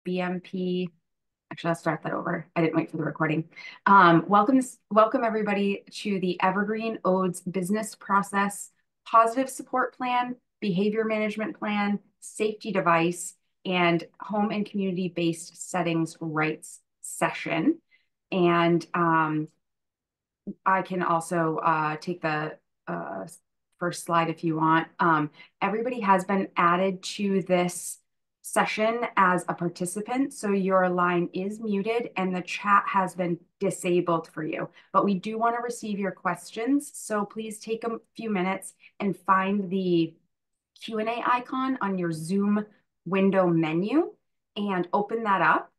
BMP. Actually, I'll start that over. I didn't wait for the recording. Welcome everybody to the Evergreen ODES Business Process Positive Support Plan, Behavior Management Plan, Safety Device, and Home and Community-Based Settings Rights session. And I can also take the first slide if you want. Everybody has been added to this session as a participant, so your line is muted and the chat has been disabled for you. But we do want to receive your questions, so please take a few minutes and find the Q&A icon on your Zoom window menu and open that up.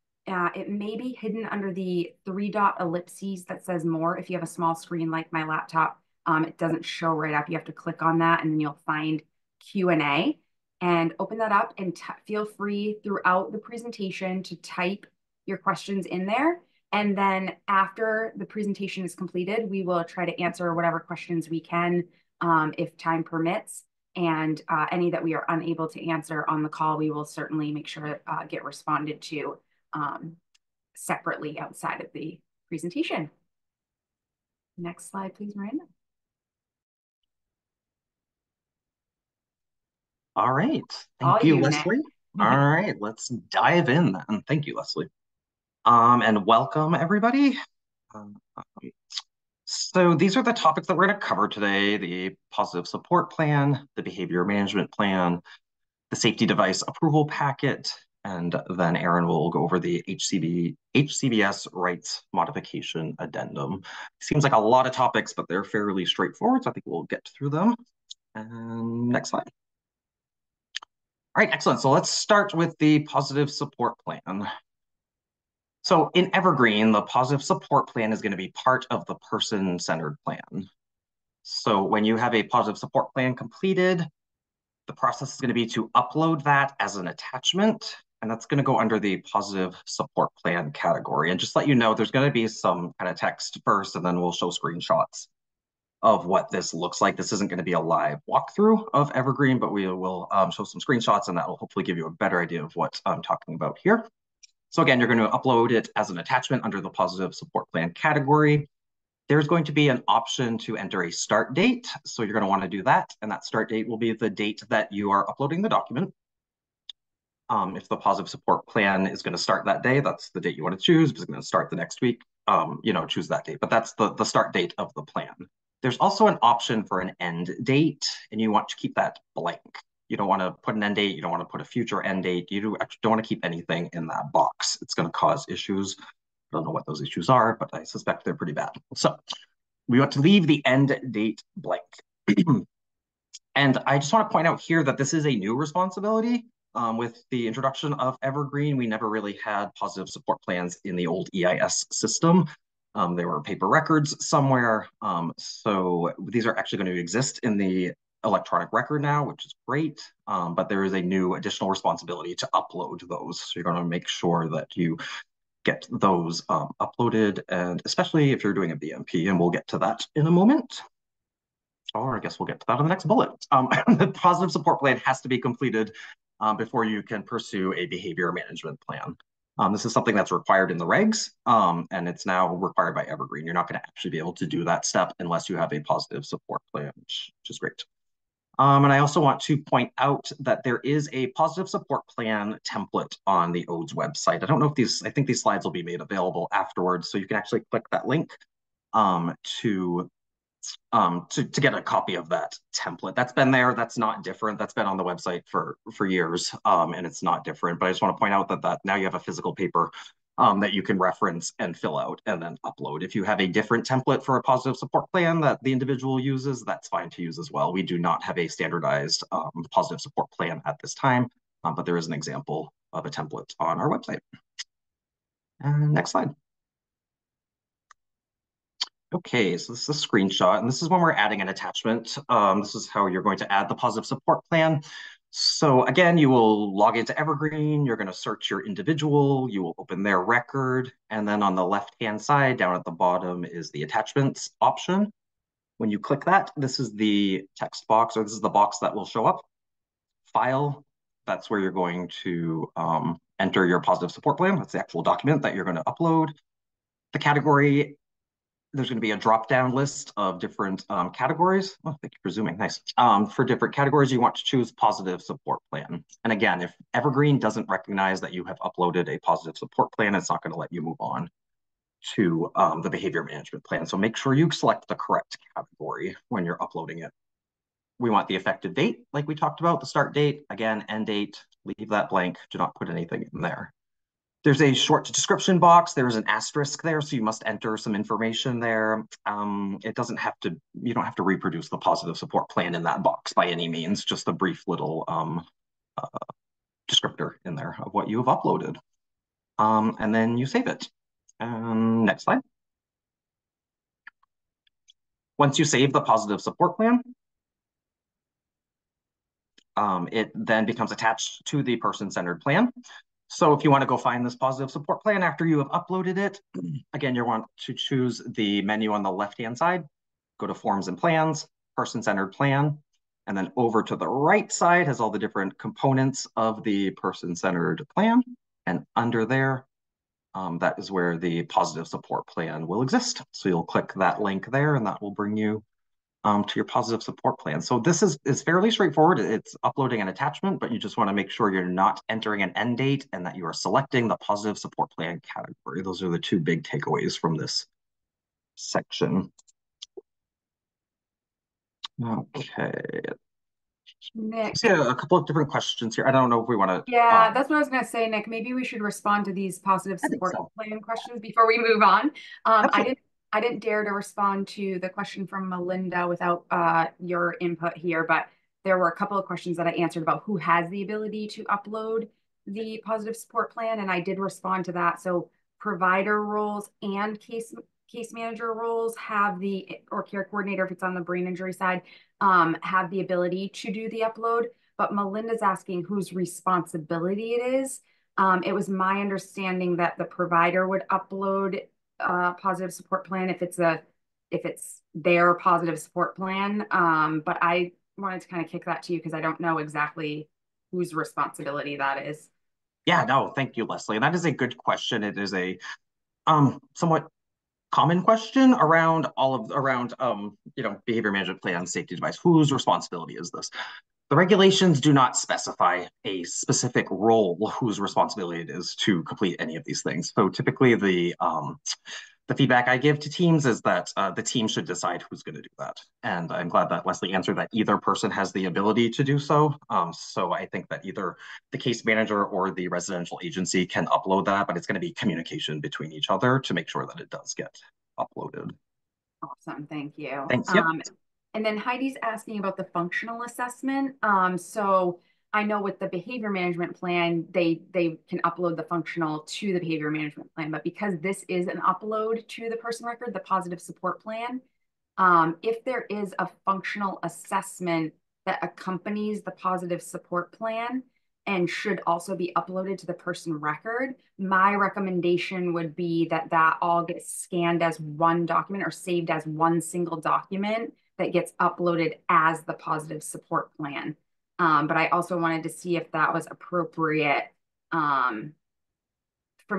It may be hidden under the 3-dot ellipses that says more. If you have a small screen like my laptop, it doesn't show right up. You have to click on that and then you'll find Q&A and open that up and feel free throughout the presentation to type your questions in there. And then after the presentation is completed, we will try to answer whatever questions we can if time permits. And any that we are unable to answer on the call, we will certainly make sure get responded to separately outside of the presentation. Next slide, please, Miranda. All right. Thank you, Leslie. All right, let's dive in then. Thank you, Leslie. And welcome, everybody. So these are the topics that we're going to cover today: the positive support plan, the behavior management plan, the safety device approval packet, and then Aaron will go over the HCBS rights modification addendum. Seems like a lot of topics, but they're fairly straightforward, so I think we'll get through them. And next slide. All right, excellent. So let's start with the positive support plan. So in Evergreen, the positive support plan is going to be part of the person-centered plan. So when you have a positive support plan completed, the process is going to be to upload that as an attachment, and that's going to go under the positive support plan category. And just let you know, there's going to be some kind of text first, and then we'll show screenshots of what this looks like. This isn't going to be a live walkthrough of Evergreen, but we will show some screenshots, and that will hopefully give you a better idea of what I'm talking about here. So again, you're going to upload it as an attachment under the positive support plan category. There's going to be an option to enter a start date. So you're going to want to do that. And that start date will be the date that you are uploading the document. If the positive support plan is going to start that day, that's the date you want to choose. If it's going to start the next week, choose that date. But that's the start date of the plan. There's also an option for an end date, and you want to keep that blank. You don't want to put an end date. You don't want to put a future end date. You don't want to keep anything in that box. It's going to cause issues. I don't know what those issues are, but I suspect they're pretty bad. So we want to leave the end date blank. And I just want to point out here that this is a new responsibility. With the introduction of Evergreen, we never really had positive support plans in the old EIS system. There were paper records somewhere. So these are actually going to exist in the electronic record now, which is great. But there is a new additional responsibility to upload those. So you're going to make sure that you get those uploaded, and especially if you're doing a BMP, and we'll get to that in a moment. Or I guess we'll get to that in the next bullet. The positive support plan has to be completed before you can pursue a behavior management plan. This is something that's required in the regs, and it's now required by Evergreen. You're not going to actually be able to do that step unless you have a positive support plan, which is great. And I also want to point out that there is a positive support plan template on the ODES website. I don't know if I think these slides will be made available afterwards, so you can actually click that link to get a copy of that template. That's been there. That's not different. That's been on the website for years, and it's not different. But I just want to point out that now you have a physical paper that you can reference and fill out and then upload. If you have a different template for a positive support plan that the individual uses, that's fine to use as well. We do not have a standardized positive support plan at this time, but there is an example of a template on our website. And next slide. Okay, so this is a screenshot, and this is when we're adding an attachment. This is how you're going to add the positive support plan. So again, you will log into Evergreen, you're going to search your individual, you will open their record, and then on the left-hand side, down at the bottom, is the attachments option. When you click that, this is the text box, or this is the box that will show up. File, that's where you're going to enter your positive support plan. That's the actual document that you're going to upload. The category, there's going to be a drop-down list of different categories. Oh, thank you for zooming. Nice. For different categories, you want to choose positive support plan. And again, if Evergreen doesn't recognize that you have uploaded a positive support plan, it's not going to let you move on to the behavior management plan. So make sure you select the correct category when you're uploading it. We want the effective date, like we talked about, the start date, again, end date, leave that blank, do not put anything in there. There's a short description box. There's an asterisk there, so you must enter some information there. It doesn't have to, you don't have to reproduce the positive support plan in that box by any means, just a brief little uh, descriptor in there of what you have uploaded. And then you save it. Next slide. Once you save the positive support plan, it then becomes attached to the person-centered plan. So if you want to go find this positive support plan after you have uploaded it, again, you want to choose the menu on the left-hand side, go to Forms and Plans, Person-Centered Plan, and then over to the right side has all the different components of the person-centered plan. And under there, that is where the positive support plan will exist. So you'll click that link there and that will bring you to your positive support plan. So this is fairly straightforward. It's uploading an attachment, but you just want to make sure you're not entering an end date and that you are selecting the positive support plan category. Those are the two big takeaways from this section. Okay. I Nick. see a couple of different questions here. I don't know if we want to. Yeah, that's what I was going to say, Nick. Maybe we should respond to these positive I think support so. plan questions before we move on. Absolutely. I didn't dare to respond to the question from Melinda without your input here, but there were a couple of questions that I answered about who has the ability to upload the positive support plan, and I did respond to that. So provider roles and case manager roles have the, or care coordinator if it's on the brain injury side, have the ability to do the upload. But Melinda's asking whose responsibility it is. It was my understanding that the provider would upload a positive support plan if it's their positive support plan. But I wanted to kind of kick that to you because I don't know exactly whose responsibility that is. Yeah, no, thank you, Leslie. And that is a good question. It is a somewhat common question around behavior management plan, safety device. Whose responsibility is this? The regulations do not specify a specific role whose responsibility it is to complete any of these things. So typically the feedback I give to teams is that the team should decide who's going to do that. And I'm glad that Leslie answered that either person has the ability to do so. So I think that either the case manager or the residential agency can upload that, but it's going to be communication between each other to make sure that it does get uploaded. Awesome, thank you. Thanks. Yep. And then Heidi's asking about the functional assessment. So I know with the behavior management plan, they can upload the functional to the behavior management plan, but because this is an upload to the person record, the positive support plan, if there is a functional assessment that accompanies the positive support plan and should also be uploaded to the person record, my recommendation would be that that all gets scanned as one document or saved as one single document that gets uploaded as the positive support plan. But I also wanted to see if that was appropriate from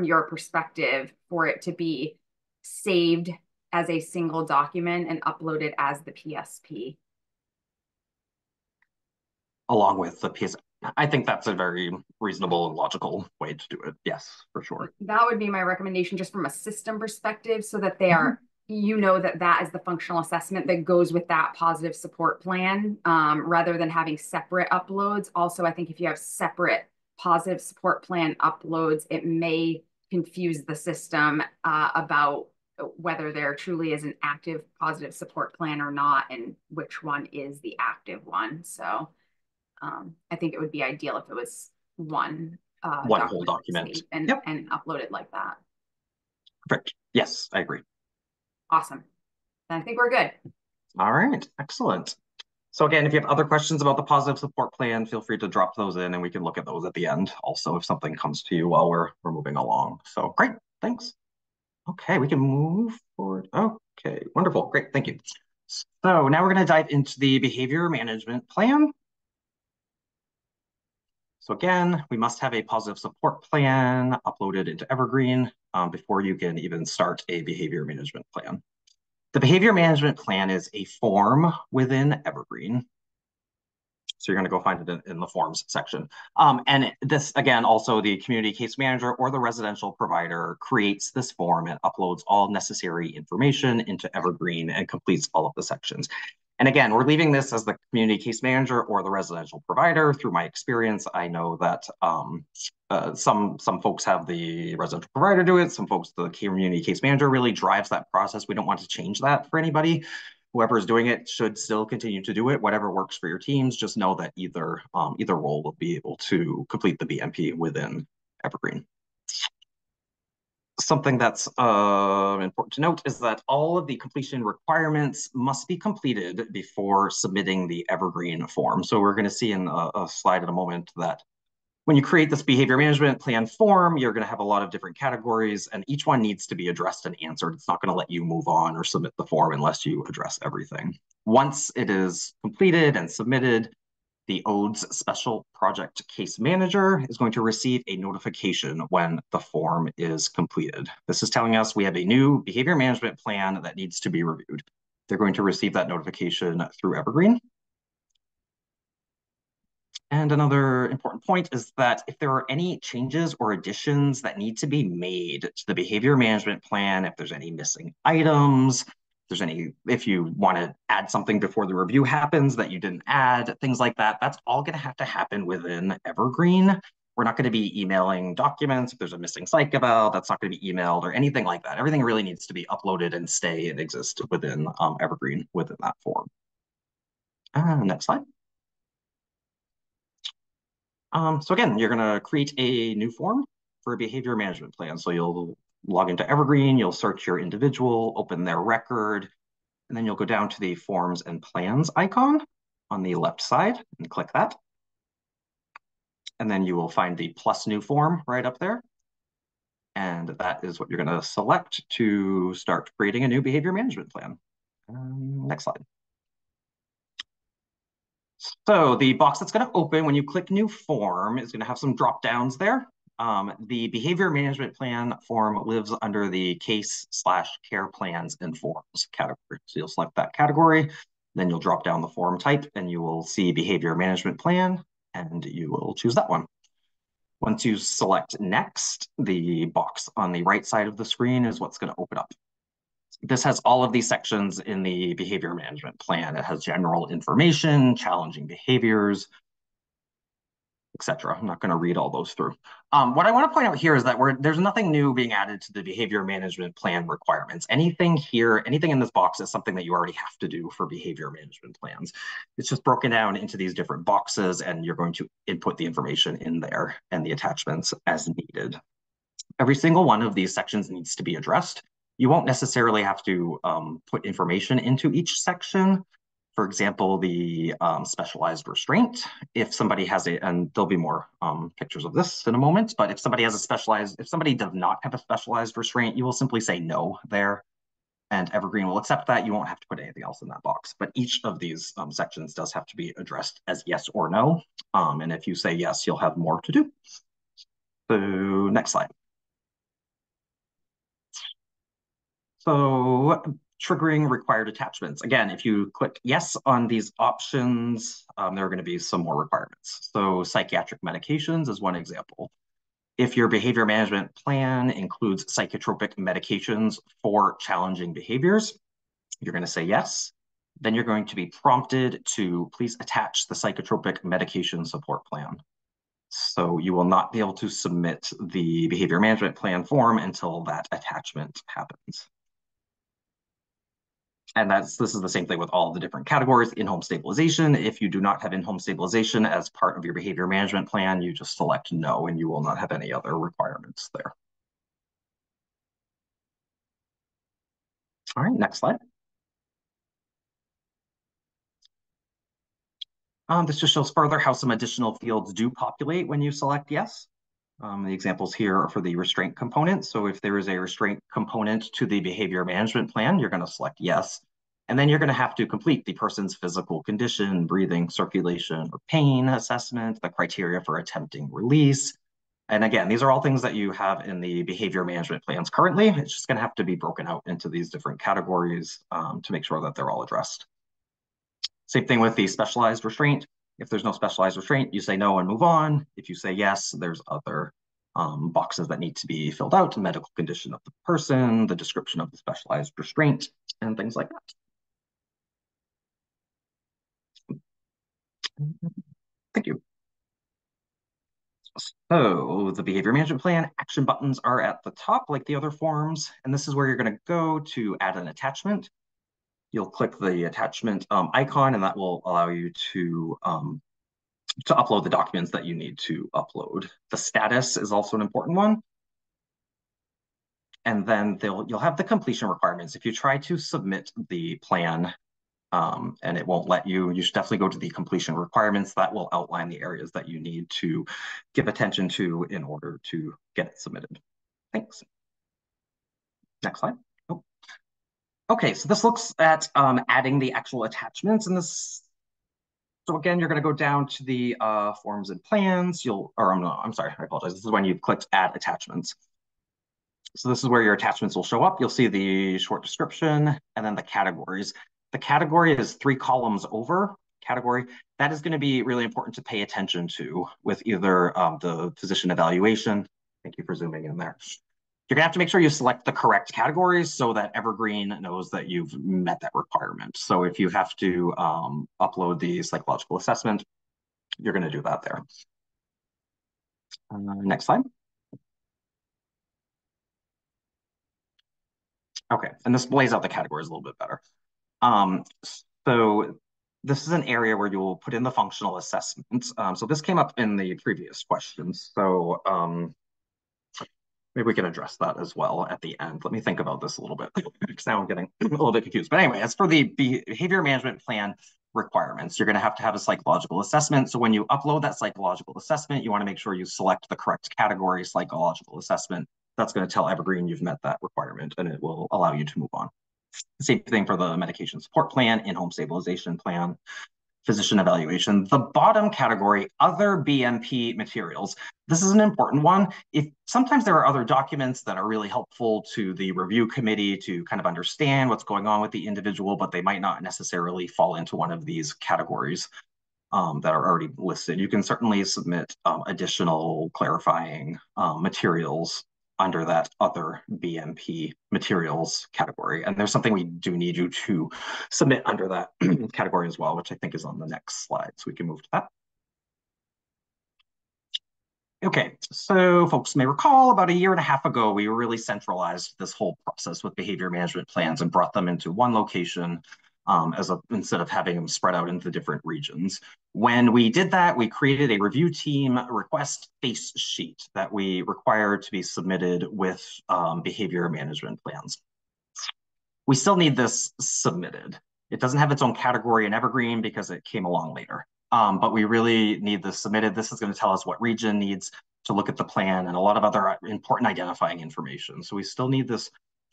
your perspective for it to be saved as a single document and uploaded as the PSP. Along with the PS. I think that's a very reasonable and logical way to do it. Yes, for sure. That would be my recommendation just from a system perspective so that they Mhm. are, you know, that is the functional assessment that goes with that positive support plan rather than having separate uploads. Also, I think if you have separate positive support plan uploads, it may confuse the system about whether there truly is an active positive support plan or not and which one is the active one. So I think it would be ideal if it was one One whole document document. saved Yep. and uploaded like that. Perfect. Yes, I agree. Awesome. I think we're good. All right. Excellent. So again, if you have other questions about the positive support plan, feel free to drop those in and we can look at those at the end also if something comes to you while we're moving along. So great. Thanks. Okay, we can move forward. Okay, wonderful. Great. Thank you. So now we're going to dive into the behavior management plan. So again, we must have a positive support plan uploaded into Evergreen before you can even start a behavior management plan. The behavior management plan is a form within Evergreen. So you're going to go find it in the forms section. And this, again, also the community case manager or the residential provider creates this form and uploads all necessary information into Evergreen and completes all of the sections. And again, we're leaving this as the community case manager or the residential provider. Through my experience, I know that some folks have the residential provider do it. Some folks, the community case manager really drives that process. We don't want to change that for anybody. Whoever is doing it should still continue to do it. Whatever works for your teams, just know that either role will be able to complete the BMP within Evergreen. Something that's important to note is that all of the completion requirements must be completed before submitting the Evergreen form. So we're going to see in a slide in a moment that when you create this behavior management plan form, you're going to have a lot of different categories, and each one needs to be addressed and answered. It's not going to let you move on or submit the form unless you address everything. Once it is completed and submitted, the ODE's Special Project Case Manager is going to receive a notification when the form is completed. This is telling us we have a new behavior management plan that needs to be reviewed. They're going to receive that notification through Evergreen. And another important point is that if there are any changes or additions that need to be made to the behavior management plan, if there's any missing items, if you want to add something before the review happens that you didn't add, things like that, that's all going to have to happen within Evergreen. We're not going to be emailing documents. If there's a missing psych eval, that's not going to be emailed or anything like that. Everything really needs to be uploaded and stay and exist within Evergreen within that form. Next slide. So again, you're going to create a new form for a behavior management plan. So you'll log into Evergreen, you'll search your individual, open their record, and then you'll go down to the forms and plans icon on the left side and click that. And then you will find the plus new form right up there. And that is what you're going to select to start creating a new behavior management plan. Next slide. So the box that's going to open when you click new form is going to have some drop downs there. The behavior management plan form lives under the case/care plans and forms category. So you'll select that category, then you'll drop down the form type and you will see behavior management plan and you will choose that one. Once you select next, the box on the right side of the screen is what's going to open up. This has all of these sections in the behavior management plan. It has general information, challenging behaviors, etc. I'm not going to read all those through. What I want to point out here is that there's nothing new being added to the behavior management plan requirements. Anything here, anything in this box is something that you already have to do for behavior management plans. It's just broken down into these different boxes, and you're going to input the information in there and the attachments as needed. Every single one of these sections needs to be addressed. You won't necessarily have to put information into each section. For example, the specialized restraint. If somebody has and there'll be more pictures of this in a moment, but if somebody does not have a specialized restraint, you will simply say no there, and Evergreen will accept that. You won't have to put anything else in that box. But each of these sections does have to be addressed as yes or no. And if you say yes, you'll have more to do. So next slide. So triggering required attachments. Again, if you click yes on these options, there are going to be some more requirements. So psychiatric medications is one example. If your behavior management plan includes psychotropic medications for challenging behaviors, you're going to say yes. Then you're going to be prompted to please attach the psychotropic medication support plan. So you will not be able to submit the behavior management plan form until that attachment happens. And this is the same thing with all the different categories. In-home stabilization, if you do not have in-home stabilization as part of your behavior management plan, you just select no, and you will not have any other requirements there. All right, next slide. This just shows further how some additional fields do populate when you select yes. The examples here are for the restraint component. So if there is a restraint component to the behavior management plan, you're going to select yes. And then you're going to have to complete the person's physical condition, breathing, circulation, or pain assessment, the criteria for attempting release. And again, these are all things that you have in the behavior management plans currently. It's just going to have to be broken out into these different categories to make sure that they're all addressed. Same thing with the specialized restraint. If there's no specialized restraint, you say no and move on. If you say yes, there's other boxes that need to be filled out, the medical condition of the person, the description of the specialized restraint, and things like that. Thank you. So the behavior management plan action buttons are at the top like the other forms, and this is where you're going to go to add an attachment. You'll click the attachment icon, and that will allow you to upload the documents that you need to upload. The status is also an important one. And then you'll have the completion requirements. If you try to submit the plan and it won't let you, you should definitely go to the completion requirements. That will outline the areas that you need to give attention to in order to get it submitted. Thanks. Next slide. Oh. Okay, so this looks at adding the actual attachments in this. So again, you're going to go down to the forms and plans. I'm sorry, I apologize. This is when you've clicked add attachments. So this is where your attachments will show up. You'll see the short description and then the categories. The category is 3 columns over category. That is going to be really important to pay attention to with either the physician evaluation. Thank you for zooming in there. You're going to have to make sure you select the correct categories so that Evergreen knows that you've met that requirement. So if you have to upload the psychological assessment, you're going to do that there. Next slide. Okay, and this lays out the categories a little bit better. So this is an area where you'll put in the functional assessments. So this came up in the previous questions. So maybe we can address that as well at the end. Let me think about this a little bit because now I'm getting a little bit confused. But anyway, as for the behavior management plan requirements, you're going to have a psychological assessment. So when you upload that psychological assessment, you want to make sure you select the correct category, psychological assessment. That's going to tell Evergreen you've met that requirement and it will allow you to move on. Same thing for the medication support plan, in-home stabilization plan, physician evaluation. The bottom category, other BMP materials. This is an important one. Sometimes there are other documents that are really helpful to the review committee to kind of understand what's going on with the individual, but they might not necessarily fall into one of these categories that are already listed. You can certainly submit additional clarifying materials under that other BMP materials category. And there's something we do need you to submit under that category as well, which I think is on the next slide. So we can move to that. Okay, so folks may recall about 1.5 years ago, we really centralized this whole process with behavior management plans and brought them into one location instead of having them spread out into different regions. When we did that, we created a review team request face sheet that we require to be submitted with behavior management plans. We still need this submitted. It doesn't have its own category in Evergreen because it came along later. But we really need this submitted. This is going to tell us what region needs to look at the plan and a lot of other important identifying information. So we still need this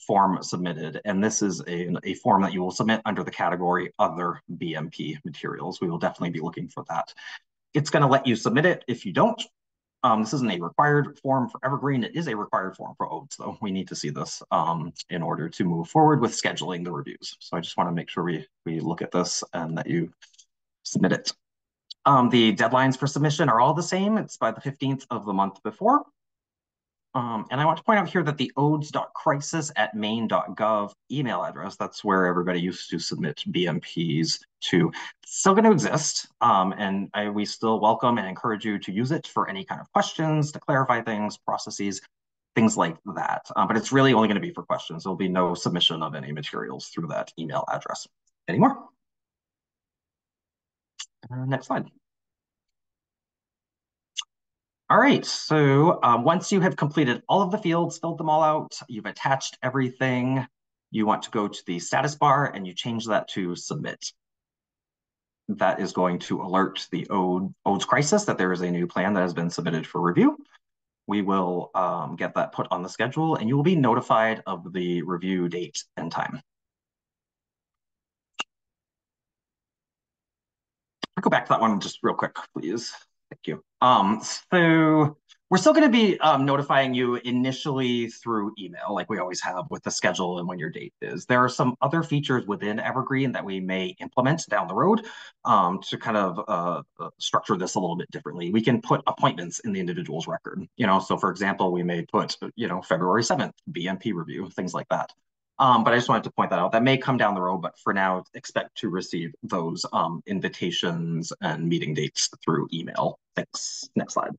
form submitted. And this is a form that you will submit under the category other BMP materials. We will definitely be looking for that. It's going to let you submit it if you don't. This isn't a required form for Evergreen. It is a required form for OATS, though. We need to see this in order to move forward with scheduling the reviews. So I just want to make sure we look at this and that you submit it. The deadlines for submission are all the same. It's by the 15th of the month before. And I want to point out here that the odes.crisis@maine.gov email address, that's where everybody used to submit BMPs to, it's still going to exist. And we still welcome and encourage you to use it for any kind of questions, to clarify things, processes, things like that. But it's really only going to be for questions. There'll be no submission of any materials through that email address anymore. Next slide. All right, so once you have completed all of the fields, filled them all out, you've attached everything, you want to go to the status bar and you change that to submit. That is going to alert the ODES crisis that there is a new plan that has been submitted for review. We will get that put on the schedule and you will be notified of the review date and time. I'll go back to that one just real quick, please. Thank you. So we're still going to be notifying you initially through email, like we always have with the schedule and when your date is. There are some other features within Evergreen that we may implement down the road to kind of structure this a little bit differently. We can put appointments in the individual's record. So for example, we may put, February 7th, BMP review, things like that. But I just wanted to point that out. That may come down the road, but for now, expect to receive those invitations and meeting dates through email. Thanks. Next slide.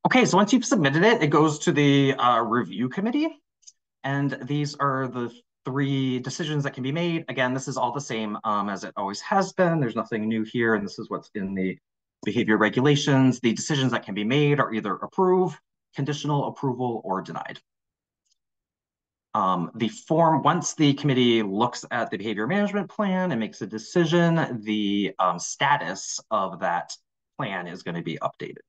Okay, so once you've submitted it, it goes to the review committee. And these are the 3 decisions that can be made. Again, this is all the same as it always has been. There's nothing new here, and this is what's in the behavior regulations. The decisions that can be made are either approve, conditional approval, or denied. The form, once the committee looks at the behavior management plan and makes a decision, the status of that plan is going to be updated.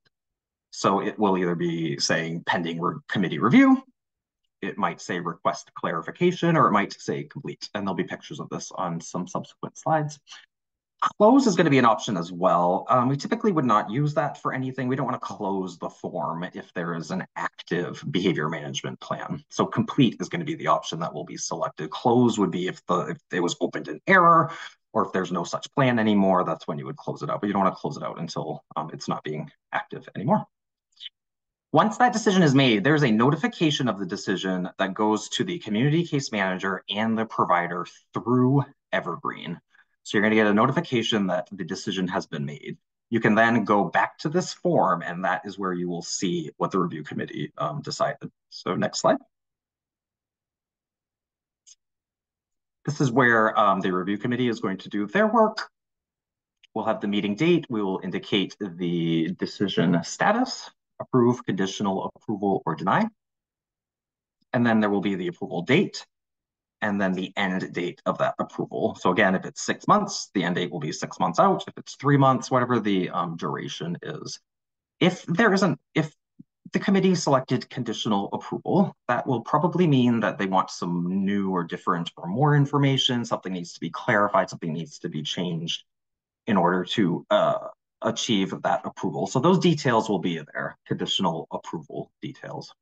So it will either be saying pending committee review, it might say request clarification, or it might say complete. And there'll be pictures of this on some subsequent slides. Close is going to be an option as well. We typically would not use that for anything. We don't want to close the form if there is an active behavior management plan. So complete is going to be the option that will be selected. Close would be if it was opened in error, or if there's no such plan anymore, that's when you would close it out. But you don't want to close it out until it's not being active anymore. Once that decision is made, there's a notification of the decision that goes to the community case manager and the provider through Evergreen. So you're going to get a notification that the decision has been made. You can then go back to this form, and that is where you will see what the review committee decided. So next slide. This is where the review committee is going to do their work. We'll have the meeting date. We will indicate the decision status, approve, conditional approval, or deny. And then there will be the approval date, and then the end date of that approval. So again, if it's 6 months, the end date will be 6 months out. If it's 3 months, whatever the duration is. If the committee selected conditional approval, that will probably mean that they want some new or different or more information. Something needs to be clarified, something needs to be changed in order to achieve that approval. So those details will be there, conditional approval details.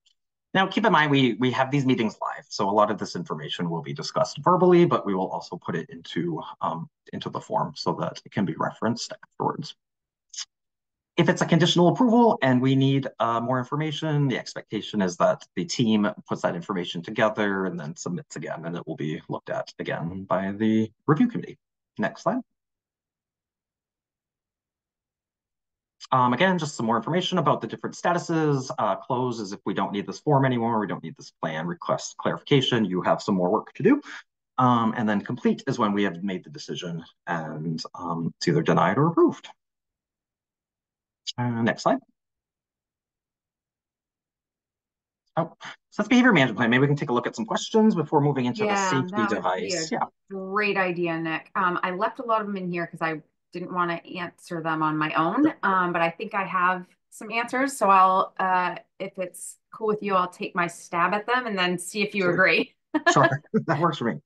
Now, keep in mind, we have these meetings live, so a lot of this information will be discussed verbally, but we will also put it into the form so that it can be referenced afterwards. If it's a conditional approval and we need more information, the expectation is that the team puts that information together and then submits again, and it will be looked at again by the review committee. Next slide. Again, just some more information about the different statuses. Close is if we don't need this form anymore, we don't need this plan, request clarification, you have some more work to do. And then complete is when we have made the decision and it's either denied or approved. Next slide. Oh, so that's behavior management plan. Maybe we can take a look at some questions before moving into the safety that would be a device. Yeah. great idea, Nick. I left a lot of them in here because I didn't want to answer them on my own, but I think I have some answers. So I'll, if it's cool with you, I'll take my stab at them and then see if you Sure. agree. Sure, that works for me.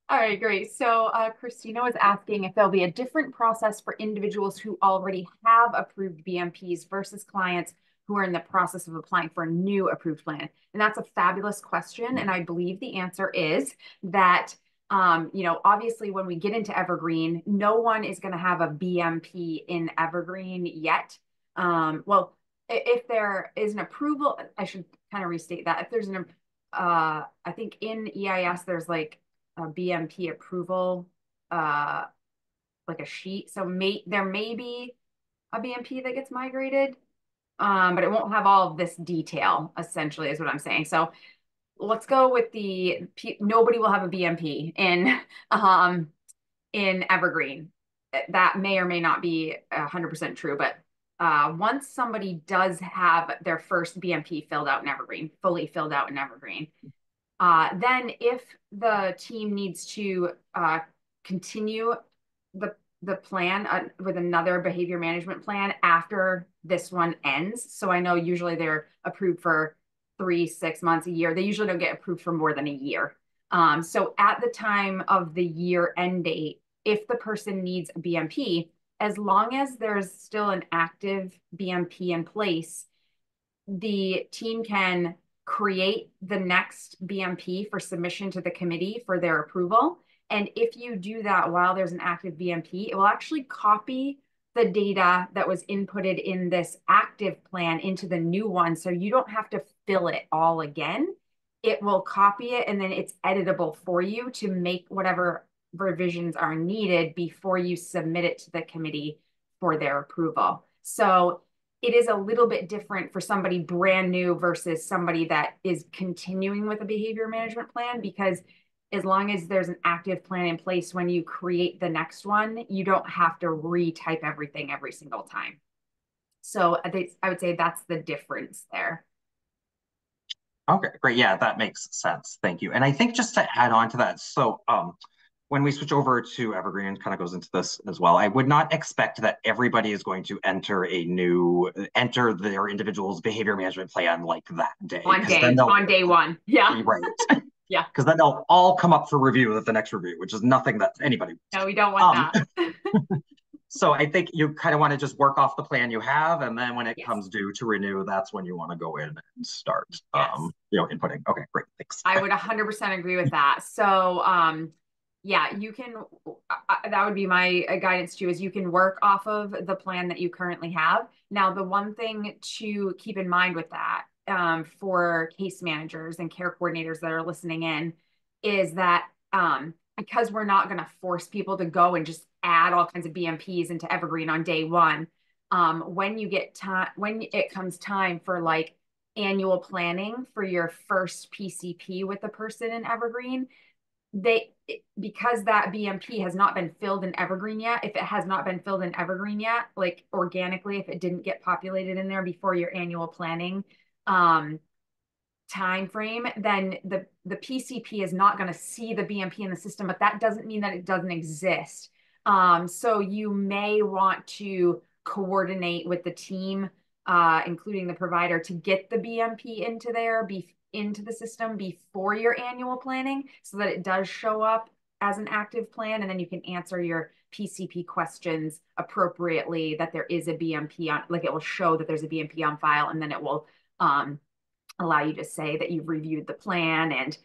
All right, great. So Christina was asking if there'll be a different process for individuals who already have approved BMPs versus clients who are in the process of applying for a new approved plan. And that's a fabulous question. And I believe the answer is that, obviously when we get into Evergreen, no one is going to have a BMP in Evergreen yet. Well, if there is an approval, I should kind of restate that. If there's I think in EIS, there's like a BMP approval, like a sheet. So there may be a BMP that gets migrated, but it won't have all of this detail, essentially, is what I'm saying. So let's go with nobody will have a BMP in Evergreen. That may or may not be 100% true, but once somebody does have their first BMP filled out in Evergreen, fully filled out in Evergreen, then if the team needs to continue the plan with another behavior management plan after this one ends. So I know usually they're approved for 3, 6 months, a year. They usually don't get approved for more than a year. So at the time of the year end date, if the person needs a BMP, as long as there's still an active BMP in place, the team can create the next BMP for submission to the committee for their approval. And if you do that while there's an active BMP, it will actually copy the data that was inputted in this active plan into the new one. So you don't have to fill it all again. It will copy it and then it's editable for you to make whatever revisions are needed before you submit it to the committee for their approval. So it is a little bit different for somebody brand new versus somebody that is continuing with a behavior management plan, because as long as there's an active plan in place when you create the next one, you don't have to retype everything every single time. So I would say that's the difference there. Okay, great. Yeah, that makes sense. Thank you. And I think just to add on to that, so when we switch over to Evergreen, kind of goes into this as well. I would not expect that everybody is going to enter their individual's behavior management plan like that day, because then they'll On day one. Yeah. be right. Yeah. Because then they'll all come up for review at the next review, which is nothing that anybody No, wants. we don't want that. So I think you kind of want to just work off the plan you have, and then when it Yes. comes due to renew, that's when you want to go in and start, Yes. inputting. Okay, great, thanks. I would 100% agree with that. So, yeah, you can, that would be my guidance too, is you can work off of the plan that you currently have. Now, the one thing to keep in mind with that, for case managers and care coordinators that are listening in, is that, because we're not going to force people to go and just add all kinds of BMPs into Evergreen on day one, when you get time, when it comes time for like annual planning for your first PCP with the person in Evergreen, because that BMP has not been filled in Evergreen yet, if it has not been filled in Evergreen yet, like organically, if it didn't get populated in there before your annual planning time frame, then the PCP is not going to see the BMP in the system, but that doesn't mean that it doesn't exist. So you may want to coordinate with the team, including the provider, to get the BMP into the system before your annual planning, so that it does show up as an active plan, and then you can answer your PCP questions appropriately, that there is a BMP on, like it will show that there's a BMP on file, and then it will allow you to say that you've reviewed the plan and,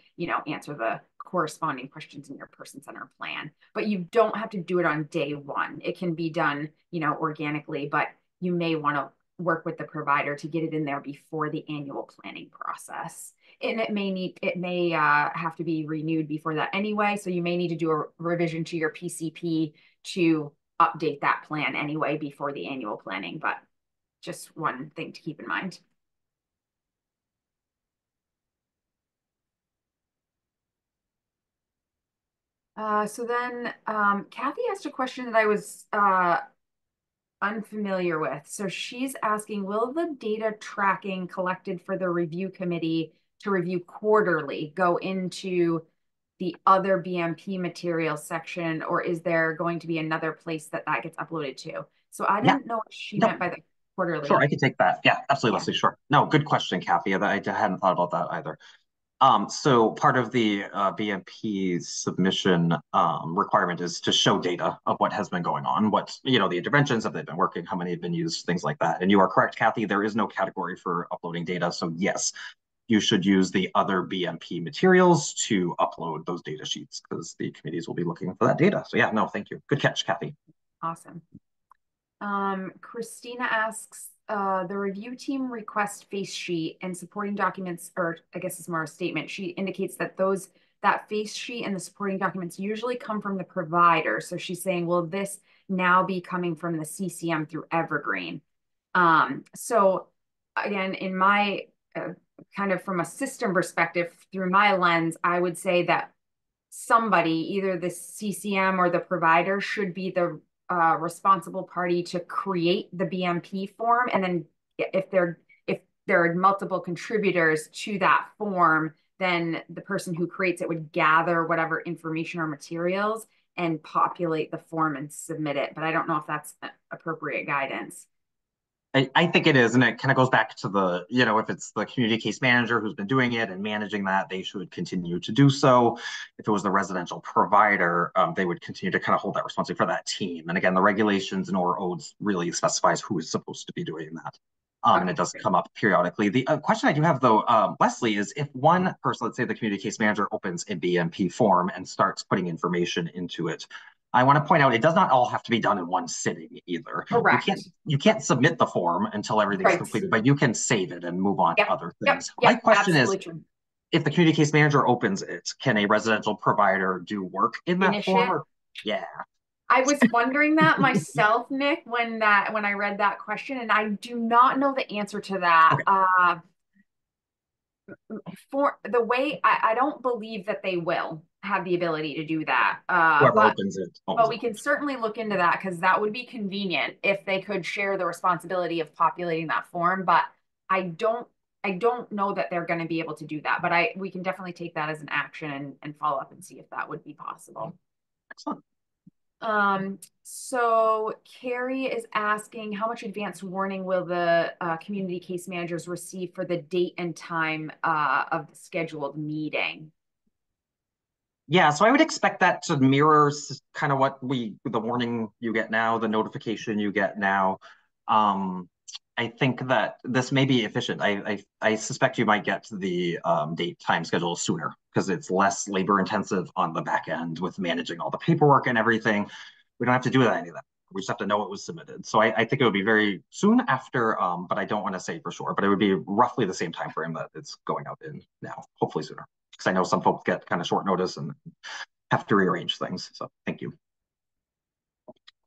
answer the corresponding questions in your person center plan. But you don't have to do it on day one. It can be done, organically, but you may want to work with the provider to get it in there before the annual planning process. And it may have to be renewed before that anyway. So you may need to do a revision to your PCP to update that plan anyway before the annual planning. But just one thing to keep in mind. So then Kathy asked a question that I was unfamiliar with. So she's asking, will the data tracking collected for the review committee to review quarterly go into the other BMP materials section, or is there going to be another place that gets uploaded to? So I Yeah, didn't know what she no, meant by the quarterly. sure, I can take that. Yeah, absolutely, Yeah. Leslie, sure. No, good question, Kathy. I hadn't thought about that either. So part of the BMP submission requirement is to show data of what has been going on, the interventions, have they been working, how many have been used, things like that. And you are correct, Kathy, there is no category for uploading data. So yes, you should use the other BMP materials to upload those data sheets, because the committees will be looking for that data. So yeah, no, thank you. Good catch, Kathy. Awesome. Christina asks, the review team request face sheet and supporting documents, or I guess it's more a statement. She indicates that that face sheet and the supporting documents usually come from the provider. So she's saying, will this now be coming from the CCM through Evergreen? So again, in my kind of from a system perspective, through my lens, I would say that somebody, either the CCM or the provider, should be the responsible party to create the BMP form. And then if there are multiple contributors to that form, then the person who creates it would gather whatever information or materials and populate the form and submit it. But I don't know if that's appropriate guidance. I think it is, and it kind of goes back to the, if it's the community case manager who's been doing it and managing that, they should continue to do so. If it was the residential provider, they would continue to kind of hold that responsibility for that team. And again, the regulations and or odes really specifies who is supposed to be doing that. And Okay, it does great. come up periodically. The question I do have, though, Leslie, is if one person, let's say the community case manager, opens a BMP form and starts putting information into it, I want to point out it does not all have to be done in one sitting either. You can't Correct. you can't submit the form until everything's Right. completed, but you can save it and move on to Yep. other Yep. things. My Yep. question is, Absolutely true. if the community case manager opens it, can a residential provider do work in that Finish form? it. Or yeah, I was wondering that myself, Nick, when I read that question, and I do not know the answer to that. okay. For the way I don't believe that they will have the ability to do that. Whoever opens it owns But it. we can certainly look into that because that would be convenient if they could share the responsibility of populating that form. But I don't I don't know that they're going to be able to do that. But I we can definitely take that as an action and follow up and see if that would be possible. Excellent. So Carrie is asking how much advance warning will the community case managers receive for the date and time of the scheduled meeting? Yeah, so I would expect that to mirror kind of what the warning you get now, the notification you get now. Um, I think that this may be efficient. I suspect you might get the date time schedule sooner because it's less labor intensive on the back end with managing all the paperwork and everything. We don't have to do any of that. We just have to know it was submitted. So I think it would be very soon after, but I don't want to say for sure. But it would be roughly the same time frame that it's going out in now, hopefully sooner. Because I know some folks get kind of short notice and have to rearrange things. So thank you.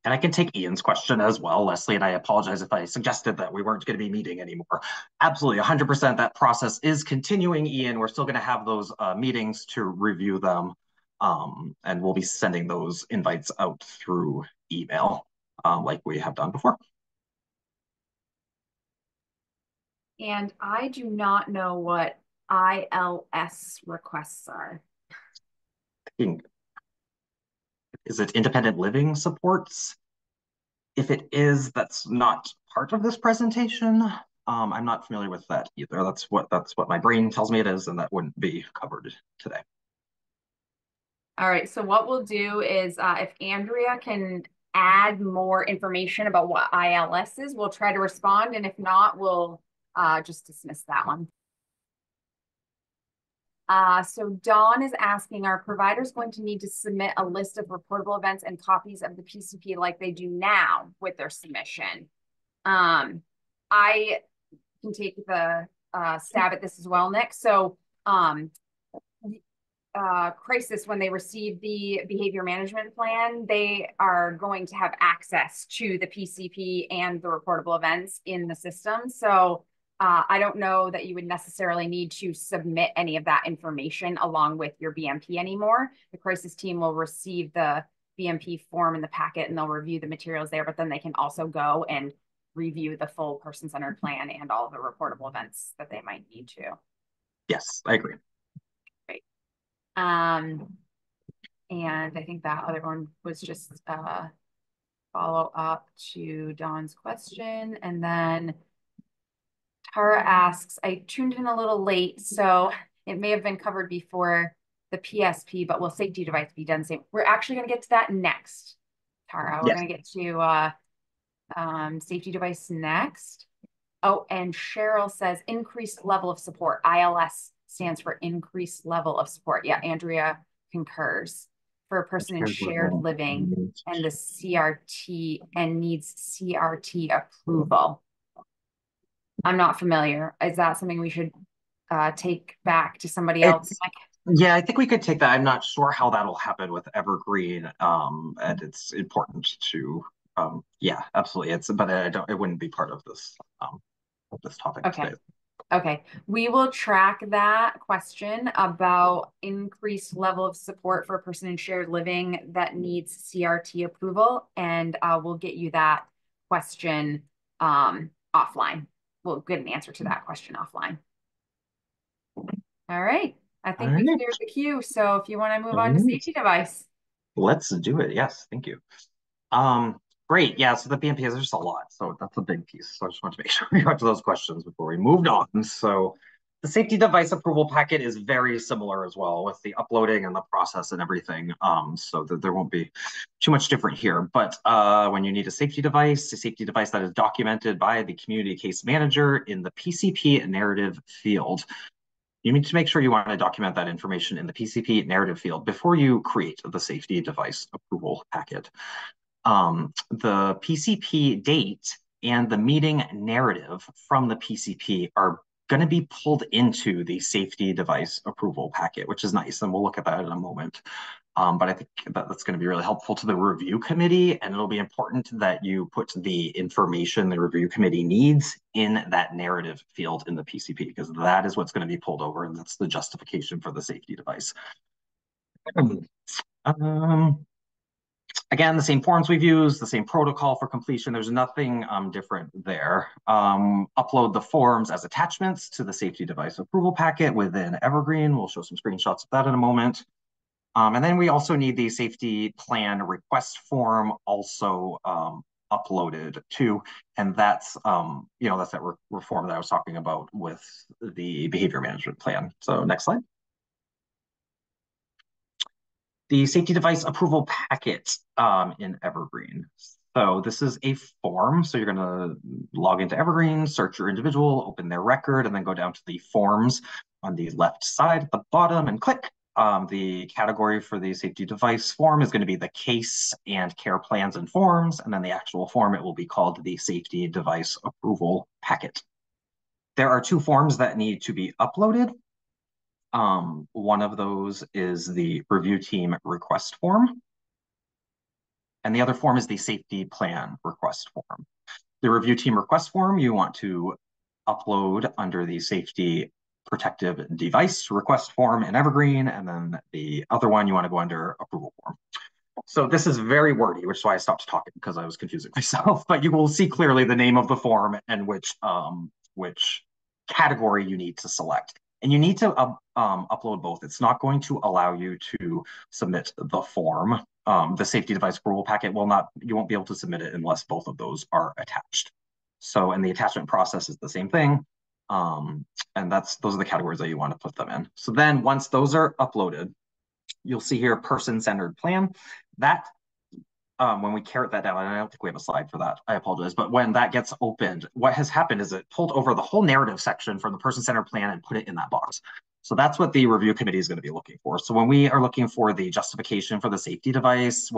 And I can take Ian's question as well, Leslie, and I apologize if I suggested that we weren't going to be meeting anymore. Absolutely, 100% that process is continuing, Ian. We're still going to have those meetings to review them, and we'll be sending those invites out through email like we have done before. And I do not know what ILS requests are. Is it independent living supports? If it is, that's not part of this presentation. I'm not familiar with that either. That's what my brain tells me it is, and that wouldn't be covered today. All right, so what we'll do is if Andrea can add more information about what ILS is, we'll try to respond. And if not, we'll just dismiss that one. So Dawn is asking, are providers going to need to submit a list of reportable events and copies of the PCP like they do now with their submission? I can take the stab at this as well, Nick. So crisis, when they receive the behavior management plan, they are going to have access to the PCP and the reportable events in the system. So I don't know that you would necessarily need to submit any of that information along with your BMP anymore. The crisis team will receive the BMP form in the packet and they'll review the materials there, but then they can also go and review the full person-centered plan and all of the reportable events that they might need to. Yes, I agree. Great. And I think that other one was just follow up to Dawn's question. And then Tara asks, I tuned in a little late, so it may have been covered before the PSP, but will safety device be done same? We're actually going to get to that next, Tara. We're Yes. going to get to safety device next. Oh, and Cheryl says increased level of support. ILS stands for increased level of support. Yeah, Andrea concurs for a person in shared living and the CRT and needs CRT approval. I'm not familiar. Is that something we should take back to somebody else? Yeah, I think we could take that. I'm not sure how that'll happen with Evergreen, and it's important to, yeah, absolutely. But it wouldn't be part of this topic Okay. today. Okay, we will track that question about increased level of support for a person in shared living that needs CRT approval, and we'll get you that question offline. We'll get an answer to that question offline. All right, I All think we right. cleared the queue, so if you want to move All on to right. safety device. Let's do it. Yes, thank you. Um, Great. Yeah, so the BMP is just a lot. So that's a big piece. So I just wanted to make sure we got to those questions before we moved on. So the safety device approval packet is very similar as well with the uploading and the process and everything. So that there won't be too much different here. But when you need a safety device that is documented by the community case manager in the PCP narrative field, you need to make sure you want to document that information in the PCP narrative field before you create the safety device approval packet. The PCP date and the meeting narrative from the PCP are going to be pulled into the safety device approval packet, which is nice. And we'll look at that in a moment. But I think that's going to be really helpful to the review committee. And it'll be important that you put the information the review committee needs in that narrative field in the PCP, because that is what's going to be pulled over. And that's the justification for the safety device. Um, Again, the same forms we've used, the same protocol for completion. There's nothing different there. Upload the forms as attachments to the safety device approval packet within Evergreen. We'll show some screenshots of that in a moment. And then we also need the safety plan request form also uploaded too. And that's, that's that reform that I was talking about with the behavior management plan. So next slide. The safety device approval packet in Evergreen. So this is a form. So you're going to log into Evergreen, search your individual, open their record, and then go down to the forms on the left side at the bottom and click. The category for the safety device form is going to be the case and care plans and forms. And then the actual form, it will be called the safety device approval packet. There are two forms that need to be uploaded. One of those is the review team request form, and the other form is the safety plan request form. The review team request form you want to upload under the safety protective device request form in Evergreen, and then the other one you want to go under approval form. So this is very wordy, which is why I stopped talking because I was confusing myself, but you will see clearly the name of the form and which category you need to select. And you need to upload both. It's not going to allow you to submit the form. The safety device approval packet you won't be able to submit it unless both of those are attached. So, and the attachment process is the same thing. And those are the categories that you want to put them in. So then once those are uploaded, you'll see here person-centered plan. That when we caret that down, and I don't think we have a slide for that, I apologize, but when that gets opened, what has happened is it pulled over the whole narrative section from the person-centered plan and put it in that box. So that's what the review committee is going to be looking for. So when we are looking for the justification for the safety device,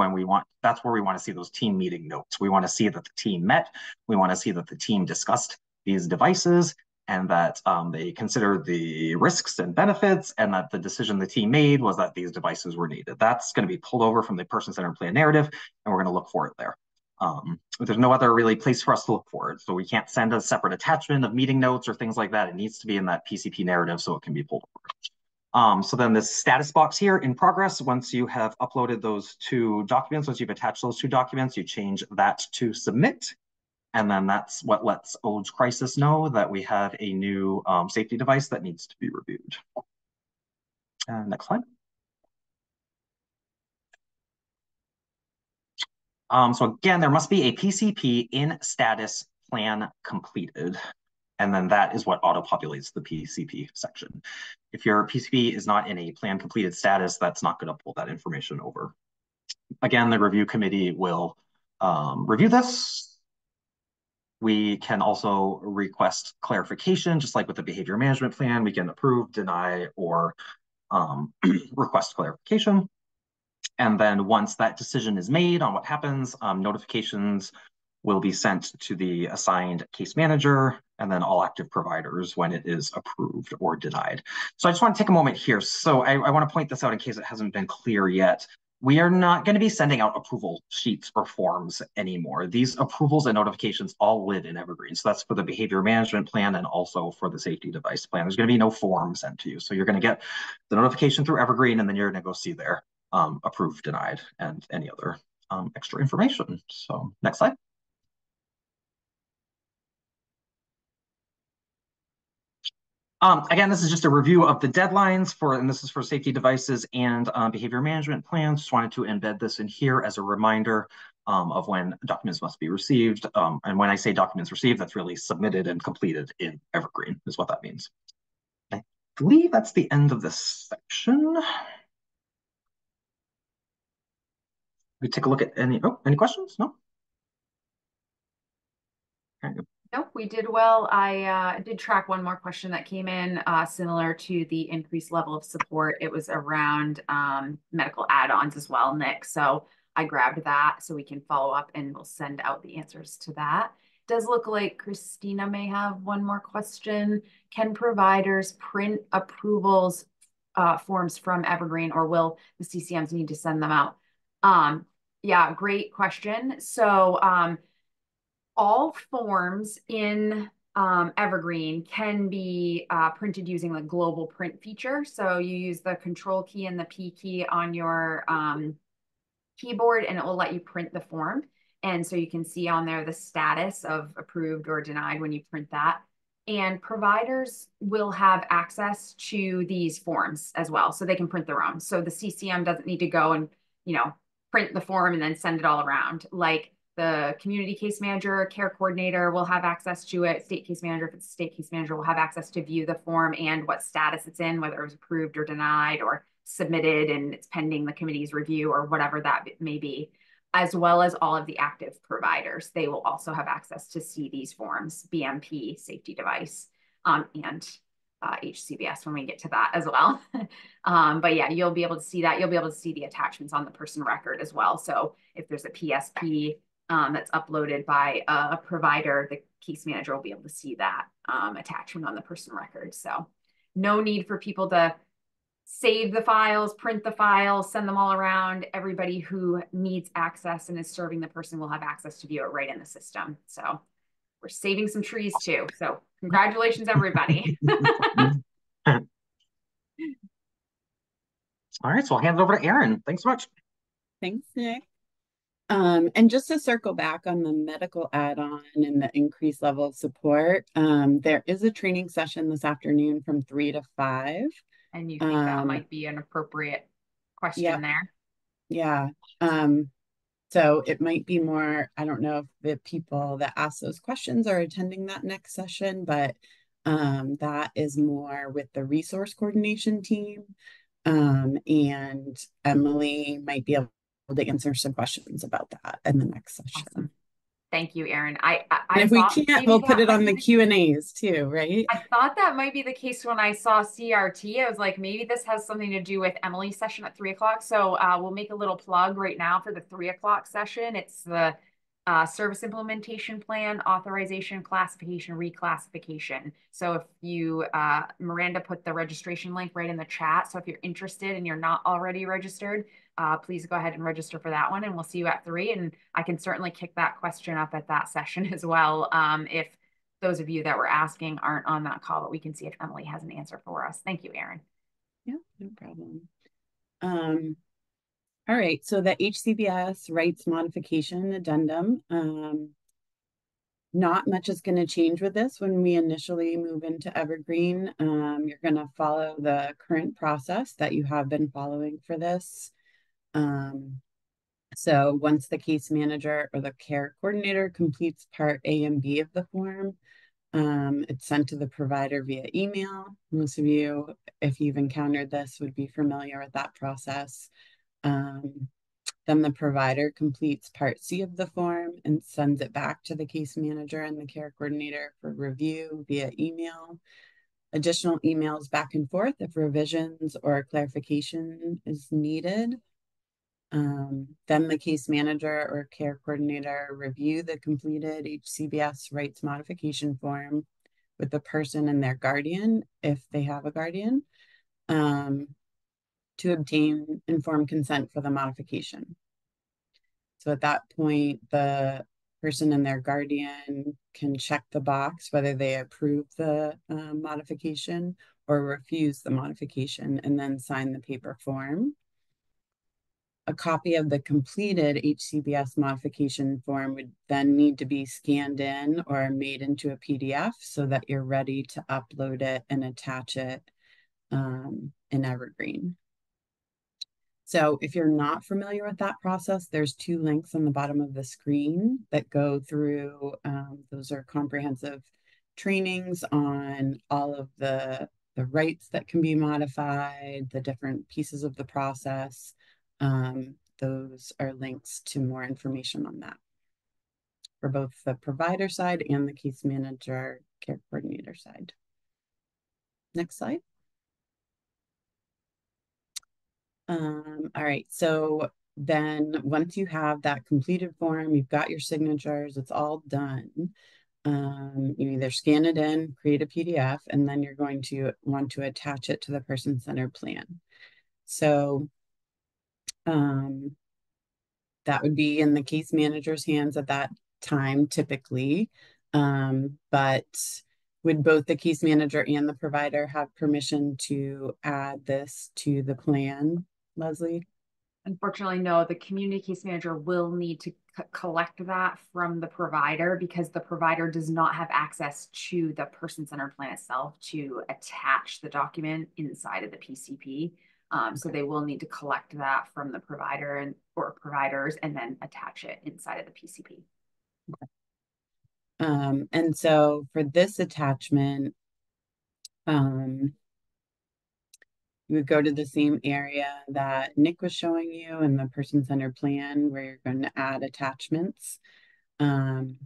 that's where we want to see those team meeting notes. We want to see that the team met. We want to see that the team discussed these devices and that they considered the risks and benefits, and that the decision the team made was that these devices were needed. That's going to be pulled over from the person-centered plan narrative, and we're going to look for it there. There's no other really place for us to look for it. So we can't send a separate attachment of meeting notes or things like that. It needs to be in that PCP narrative so it can be pulled over. So then this status box here in progress, once you have uploaded those two documents, once you've attached those two documents, you change that to submit. And then that's what lets ODES Crisis know that we have a new safety device that needs to be reviewed. Next slide. So again, there must be a PCP in status plan completed. And then that is what auto-populates the PCP section. If your PCP is not in a plan completed status, that's not going to pull that information over. Again, the review committee will review this. We can also request clarification, just like with the behavior management plan. We can approve, deny, or request clarification. And then once that decision is made on what happens, notifications will be sent to the assigned case manager and then all active providers when it is approved or denied. So I just want to take a moment here. So I want to point this out in case it hasn't been clear yet. We are not going to be sending out approval sheets or forms anymore. These approvals and notifications all live in Evergreen. So that's for the behavior management plan and also for the safety device plan. There's going to be no form sent to you. So you're going to get the notification through Evergreen, and then you're going to go see there approved, denied, and any other extra information. So next slide. Again, this is just a review of the deadlines and this is for safety devices and behavior management plans. Just wanted to embed this in here as a reminder. of when documents must be received. And when I say documents received, that's really submitted and completed in Evergreen is what that means. I believe that's the end of this section. We take a look at any questions? No? Okay. Nope, we did well. I did track one more question that came in, similar to the increased level of support. It was around medical add-ons as well, Nick. So I grabbed that so we can follow up and we'll send out the answers to that. Does look like Christina may have one more question. Can providers print approvals forms from Evergreen, or will the CCMs need to send them out? Yeah, great question. So all forms in Evergreen can be printed using the global print feature. So you use the control key and the P key on your keyboard, and it will let you print the form. And so you can see on there the status of approved or denied when you print that. And providers will have access to these forms as well, so they can print their own. So the CCM doesn't need to go and, print the form and then send it all around. Like the community case manager, care coordinator will have access to it. State case manager, if it's a state case manager, will have access to view the form and what status it's in, whether it was approved or denied or submitted and it's pending the committee's review or whatever that may be, as well as all of the active providers. They will also have access to see these forms, BMP, safety device, and HCBS when we get to that as well. But yeah, you'll be able to see that. You'll be able to see the attachments on the person record as well. So if there's a PSP that's uploaded by a provider, the case manager will be able to see that attachment on the person record. So no need for people to save the files, print the files, send them all around. Everybody who needs access and is serving the person will have access to view it right in the system. So we're saving some trees too. So congratulations, everybody. All right, so I'll hand it over to Erin. Thanks so much. Thanks, Nick. And just to circle back on the medical add-on and the increased level of support, there is a training session this afternoon from 3 to 5. And you think that might be an appropriate question there? Yeah. So it might be more, I don't know if the people that ask those questions are attending that next session, but that is more with the resource coordination team. And Emily might be able to answer some questions about that in the next session. Awesome. Thank you, Erin. And if we can't, we'll put it on the Q&As too, right? I thought that might be the case when I saw CRT. I was like, maybe this has something to do with Emily's session at 3 o'clock. So we'll make a little plug right now for the 3 o'clock session. It's the service implementation plan, authorization, classification, reclassification. So if you, Miranda put the registration link right in the chat. So if you're interested and you're not already registered, please go ahead and register for that one, and we'll see you at 3. And I can certainly kick that question up at that session as well. If those of you that were asking aren't on that call, but we can see if Emily has an answer for us. Thank you, Erin. Yeah, no problem. All right, so the HCBS rights modification addendum, not much is going to change with this when we initially move into Evergreen. You're going to follow the current process that you have been following for this. So once the case manager or the care coordinator completes part A and B of the form, it's sent to the provider via email. Most of you, if you've encountered this, would be familiar with that process. Then the provider completes part C of the form and sends it back to the case manager and the care coordinator for review via email. Additional emails back and forth if revisions or clarification is needed. Then the case manager or care coordinator review the completed HCBS rights modification form with the person and their guardian, if they have a guardian, to obtain informed consent for the modification. So at that point, the person and their guardian can check the box whether they approve the modification or refuse the modification, and then sign the paper form. A copy of the completed HCBS modification form would then need to be scanned in or made into a PDF so that you're ready to upload it and attach it in Evergreen. So if you're not familiar with that process, there's two links on the bottom of the screen that go through, those are comprehensive trainings on all of the rights that can be modified, the different pieces of the process. Those are links to more information on that for both the provider side and the case manager care coordinator side. Next slide. All right, so then once you have that completed form, you've got your signatures, it's all done. You either scan it in, create a PDF, and then you're going to want to attach it to the person-centered plan. So that would be in the case manager's hands at that time, typically. But would both the case manager and the provider have permission to add this to the plan, Leslie? Unfortunately, no, the community case manager will need to collect that from the provider because the provider does not have access to the person-centered plan itself to attach the document inside of the PCP. So they will need to collect that from the provider or providers and then attach it inside of the PCP. And so for this attachment, you would go to the same area that Nick was showing you in the person-centered plan where you're going to add attachments. And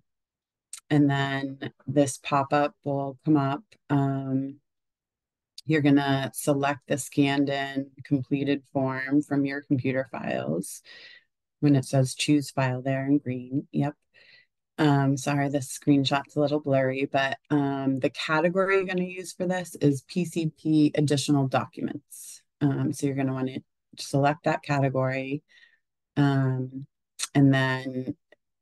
then this pop-up will come up. You're going to select the scanned in completed form from your computer files when it says choose file there in green. Yep. Sorry, this screenshot's a little blurry, but the category you're going to use for this is PCP additional documents. So you're going to want to select that category, and then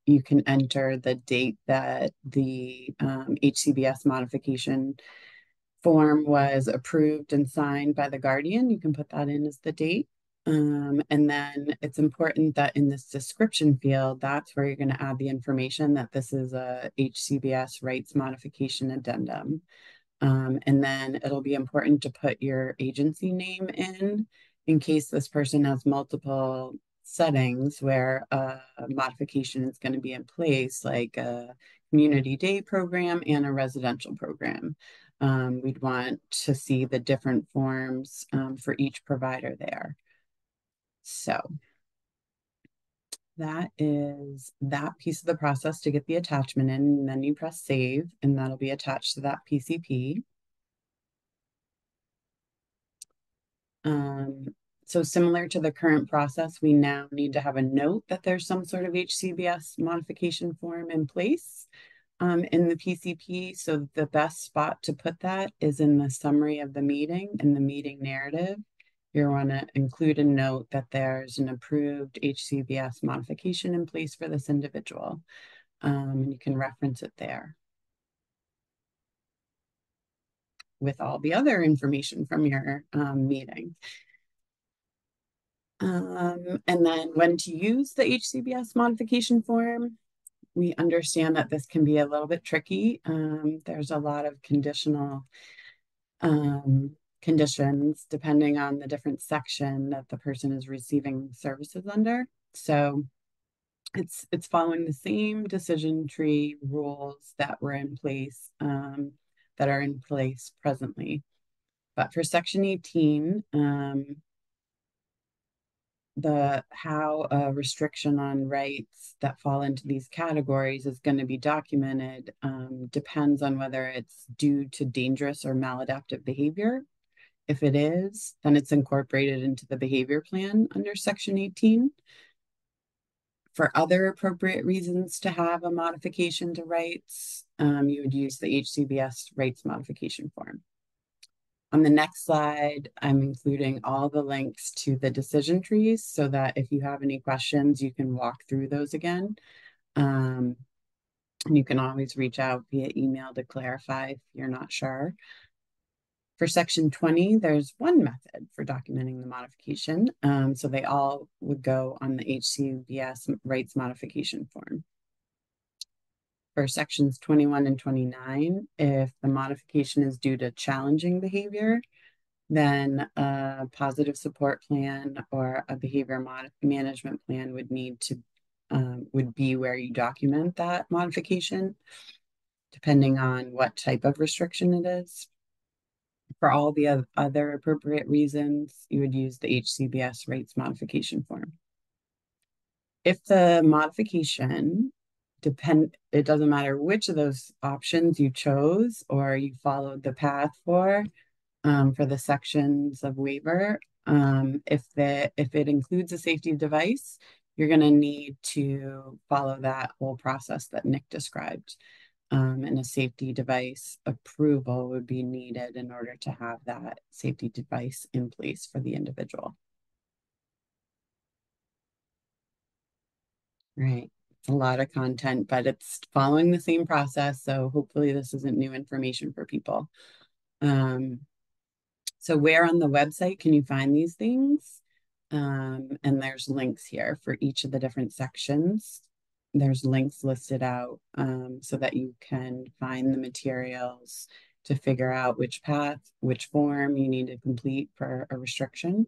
you can enter the date that the HCBS modification form was approved and signed by the guardian. You can put that in as the date. And then it's important that in this description field, that's where you're going to add the information that this is a HCBS rights modification addendum. And then it'll be important to put your agency name in case this person has multiple settings where a modification is going to be in place, like a community day program and a residential program. We'd want to see the different forms for each provider there. So that is that piece of the process to get the attachment in, and then you press save, and that'll be attached to that PCP. So similar to the current process, we now need to have a note that there's some sort of HCBS modification form in place in the PCP. So the best spot to put that is in the summary of the meeting, in the meeting narrative. You want to include a note that there's an approved HCBS modification in place for this individual. And you can reference it there with all the other information from your meeting. And then when to use the HCBS modification form, we understand that this can be a little bit tricky. There's a lot of conditional conditions depending on the different section that the person is receiving services under. So it's following the same decision tree rules that were in place, that are in place presently. But for Section 18, how a restriction on rights that fall into these categories is going to be documented depends on whether it's due to dangerous or maladaptive behavior. If it is, then it's incorporated into the behavior plan under Section 18. For other appropriate reasons to have a modification to rights, you would use the HCBS rights modification form. On the next slide, I'm including all the links to the decision trees so that if you have any questions, you can walk through those again. And you can always reach out via email to clarify if you're not sure. For Section 20, there's one method for documenting the modification. So they all would go on the HCBS rights modification form. For Sections 21 and 29, if the modification is due to challenging behavior, then a positive support plan or a behavior management plan would be where you document that modification, depending on what type of restriction it is. For all the other appropriate reasons, you would use the HCBS rates modification form. If the modification it doesn't matter which of those options you chose or you followed the path for the sections of waiver. If it includes a safety device, you're going to need to follow that whole process that Nick described. And a safety device approval would be needed in order to have that safety device in place for the individual. Right. It's a lot of content, but it's following the same process. So hopefully this isn't new information for people. So where on the website can you find these things? And there's links here for each of the different sections. There's links listed out so that you can find the materials to figure out which path, which form you need to complete for a restriction.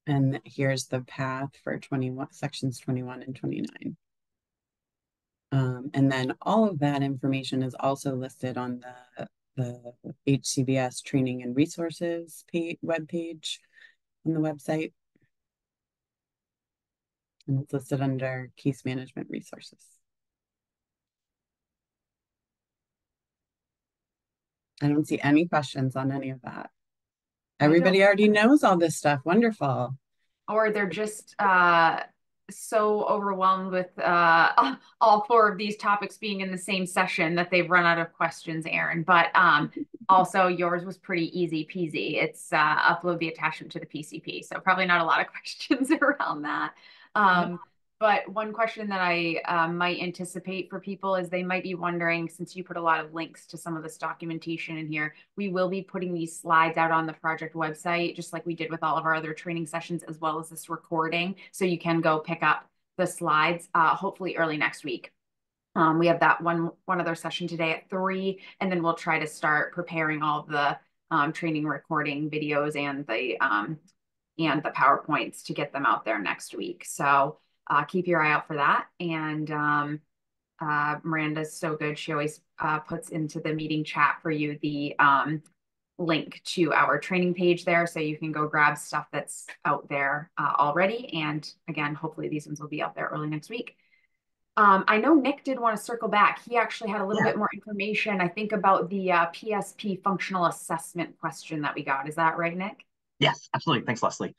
And here's the path for sections 21 and 29. And then all of that information is also listed on the HCBS training and resources webpage on the website. And it's listed under case management resources. I don't see any questions on any of that. Everybody already knows all this stuff. Wonderful. Or they're just so overwhelmed with all four of these topics being in the same session that they've run out of questions, Erin. But also yours was pretty easy peasy. It's upload the attachment to the PCP. So probably not a lot of questions around that. But one question that I might anticipate for people is they might be wondering, since you put a lot of links to some of this documentation in here, we will be putting these slides out on the project website, just like we did with all of our other training sessions, as well as this recording. So you can go pick up the slides, hopefully early next week. We have that one other session today at 3, and then we'll try to start preparing all of the training recording videos and the PowerPoints to get them out there next week. So keep your eye out for that. And Miranda's so good. She always puts into the meeting chat for you the link to our training page there. So you can go grab stuff that's out there already. And again, hopefully these ones will be out there early next week. I know Nick did want to circle back. He actually had a little bit more information, I think, about the PSP functional assessment question that we got. Is that right, Nick? Yes, absolutely. Thanks, Leslie.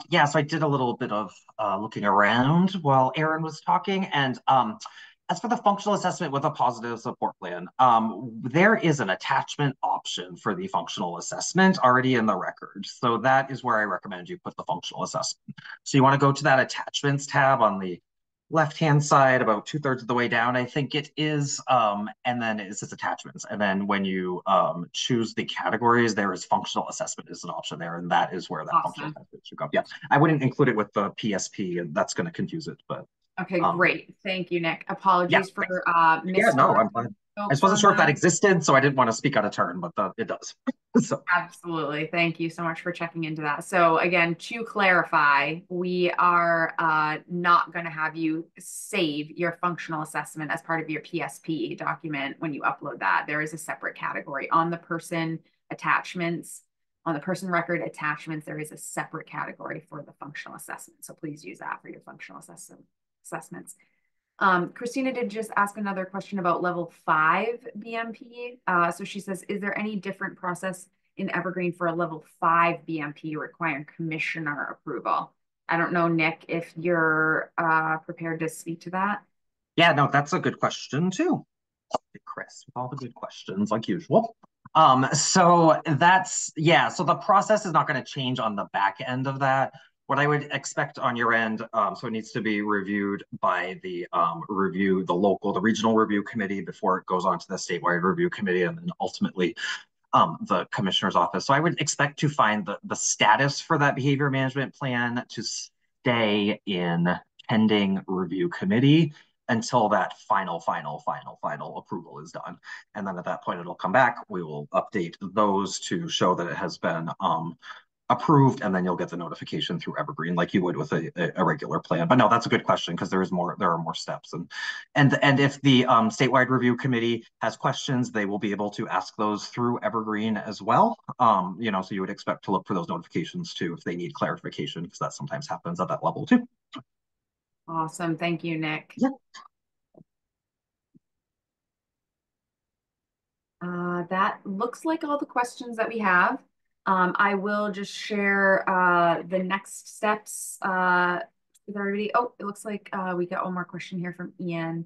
Yeah, so I did a little bit of looking around while Erin was talking. And as for the functional assessment with a positive support plan, there is an attachment option for the functional assessment already in the record. So that is where I recommend you put the functional assessment. So you want to go to that attachments tab on the left-hand side, about 2/3 of the way down, I think it is. And then it says attachments. And then when you choose the categories, there is functional assessment is an option there. And that is where that functional assessment should go. Yeah, I wouldn't include it with the PSP, and that's going to confuse it. But okay, great. Thank you, Nick. Apologies for yeah, no, I'm fine. I just wasn't sure if that existed, so I didn't want to speak out of turn, but it does. So. Absolutely. Thank you so much for checking into that. So again, to clarify, we are not going to have you save your functional assessment as part of your PSP document when you upload that. There is a separate category on the person attachments. On the person record attachments, there is a separate category for the functional assessment. So please use that for your functional assessments. Christina did just ask another question about level 5 BMP. So she says, is there any different process in Evergreen for a level 5 BMP requiring commissioner approval? I don't know, Nick, if you're prepared to speak to that. Yeah, no, that's a good question too. Chris, with all the good questions like usual. So that's, yeah, so the process is not going to change on the back end of that. What I would expect on your end, so it needs to be reviewed by the regional review committee before it goes on to the statewide review committee, and then ultimately the commissioner's office. So I would expect to find the status for that behavior management plan to stay in pending review committee. until that final approval is done. And then at that point, it'll come back. We will update those to show that it has been approved, and then you'll get the notification through Evergreen like you would with a regular plan. But no, that's a good question because there are more steps. And if the statewide review committee has questions, they will be able to ask those through Evergreen as well. So you would expect to look for those notifications too if they need clarification, because that sometimes happens at that level too. Awesome. Thank you, Nick. Yeah. That looks like all the questions that we have. I will just share the next steps with everybody. Oh, it looks like we got one more question here from Ian.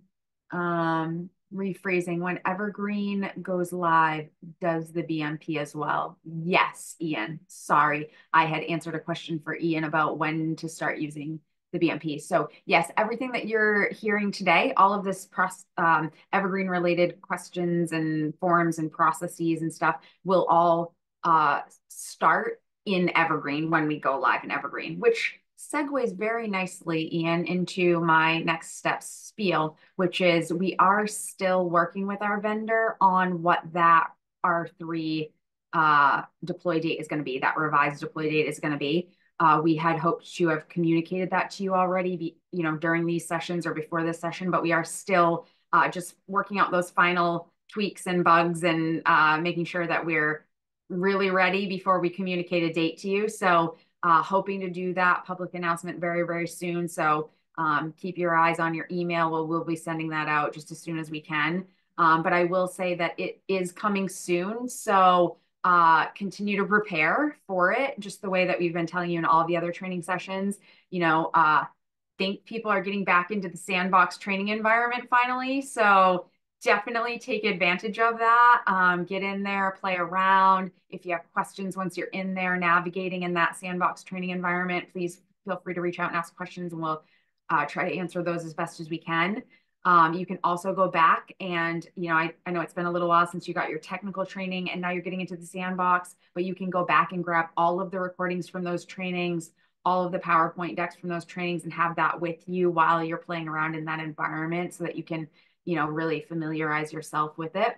Rephrasing, when Evergreen goes live, does the BMP as well? Yes, Ian. Sorry, I had answered a question for Ian about when to start using the BMP. So yes, everything that you're hearing today, all of this Evergreen related questions and forms and processes and stuff will all start in Evergreen when we go live in Evergreen, which segues very nicely, Ian, into my next step spiel, which is we are still working with our vendor on what that R3 deploy date is going to be, that revised deploy date is going to be. We had hoped to have communicated that to you already, during these sessions or before this session, but we are still just working out those final tweaks and bugs and making sure that we're really ready before we communicate a date to you. So hoping to do that public announcement very, very soon. So keep your eyes on your email. We'll be sending that out just as soon as we can. But I will say that it is coming soon. So continue to prepare for it, just the way that we've been telling you in all the other training sessions. Think people are getting back into the sandbox training environment finally. So definitely take advantage of that. Get in there, play around. If you have questions once you're in there navigating in that sandbox training environment, please feel free to reach out and ask questions, and we'll try to answer those as best as we can. You can also go back and, I know it's been a little while since you got your technical training and now you're getting into the sandbox, but you can go back and grab all of the recordings from those trainings, all of the PowerPoint decks from those trainings, and have that with you while you're playing around in that environment so that you can, really familiarize yourself with it.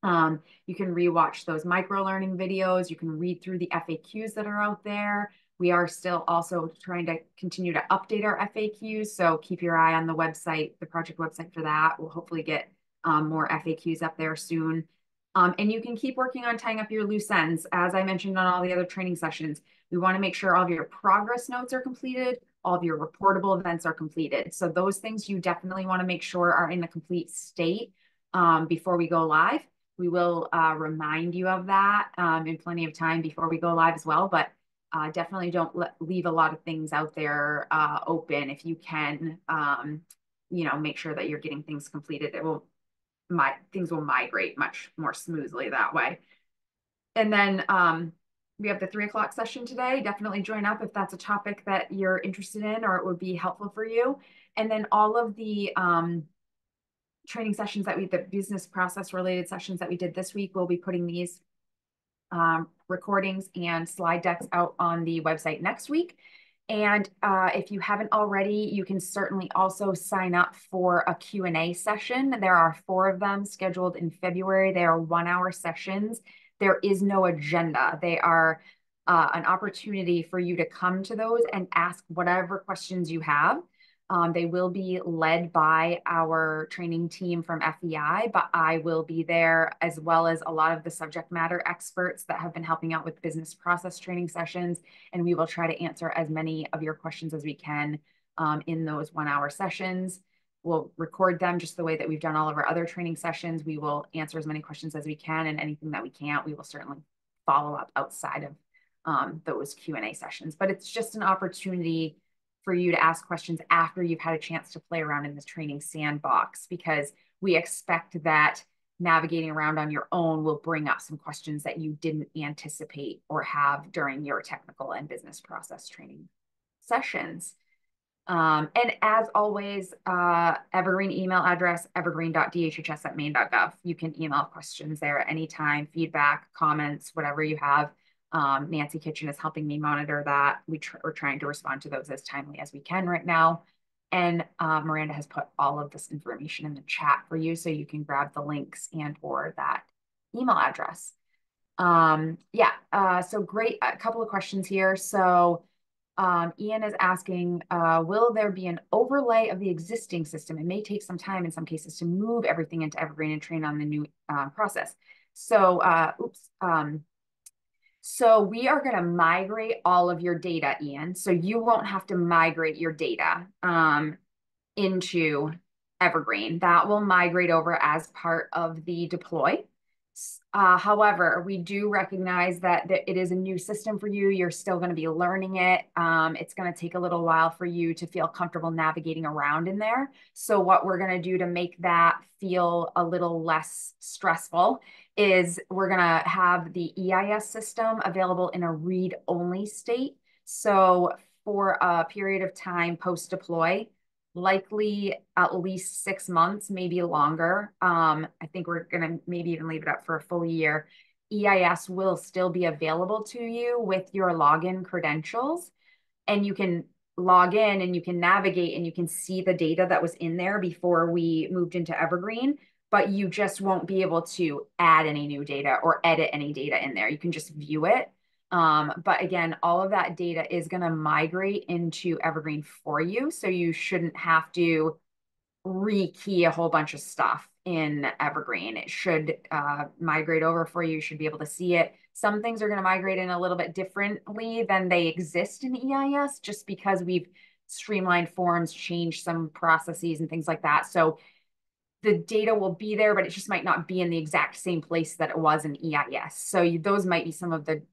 You can rewatch those micro learning videos. You can read through the FAQs that are out there. We are still also trying to continue to update our FAQs. So keep your eye on the website, the project website for that. We'll hopefully get more FAQs up there soon. And you can keep working on tying up your loose ends. As I mentioned on all the other training sessions, we want to make sure all of your progress notes are completed, all of your reportable events are completed. So those things you definitely want to make sure are in a complete state before we go live. We will remind you of that in plenty of time before we go live as well, but definitely don't leave a lot of things out there open. If you can, make sure that you're getting things completed. Things will migrate much more smoothly that way. And then we have the 3 o'clock session today. Definitely join up if that's a topic that you're interested in or it would be helpful for you. And then all of the training sessions the business process related sessions that we did this week, we'll be putting these recordings and slide decks out on the website next week. And if you haven't already, you can certainly also sign up for a Q&A session. There are 4 of them scheduled in February. They are 1-hour sessions. There is no agenda. They are an opportunity for you to come to those and ask whatever questions you have. They will be led by our training team from FEI, but I will be there as well as a lot of the subject matter experts that have been helping out with business process training sessions. And we will try to answer as many of your questions as we can in those 1-hour sessions. We'll record them just the way that we've done all of our other training sessions. We will answer as many questions as we can, and anything that we can't, we will certainly follow up outside of those Q&A sessions. But it's just an opportunity for you to ask questions after you've had a chance to play around in this training sandbox, because we expect that navigating around on your own will bring up some questions that you didn't anticipate or have during your technical and business process training sessions. And as always, Evergreen email address, evergreen.dhhs@maine.gov. You can email questions there at any time, feedback, comments, whatever you have. Nancy Kitchen is helping me monitor that. We're trying to respond to those as timely as we can right now. And Miranda has put all of this information in the chat for you, so you can grab the links and or that email address. So great. A couple of questions here. So Ian is asking, will there be an overlay of the existing system? It may take some time in some cases to move everything into Evergreen and train on the new process. So, so we are going to migrate all of your data, Ian. So you won't have to migrate your data into Evergreen. That will migrate over as part of the deploy. However, we do recognize that it is a new system for you. You're still going to be learning it. It's going to take a little while for you to feel comfortable navigating around in there. So what we're going to do to make that feel a little less stressful is we're going to have the EIS system available in a read-only state. So for a period of time post-deploy, likely at least 6 months, maybe longer. I think we're going to maybe even leave it up for a full year. EIS will still be available to you with your login credentials, and you can log in and you can navigate and you can see the data that was in there before we moved into Evergreen, but you just won't be able to add any new data or edit any data in there. You can just view it. But again, all of that data is going to migrate into Evergreen for you. So you shouldn't have to rekey a whole bunch of stuff in Evergreen. It should migrate over for you. You should be able to see it. Some things are going to migrate in a little bit differently than they exist in EIS, just because we've streamlined forms, changed some processes and things like that. So the data will be there, but it just might not be in the exact same place that it was in EIS. So those might be some of the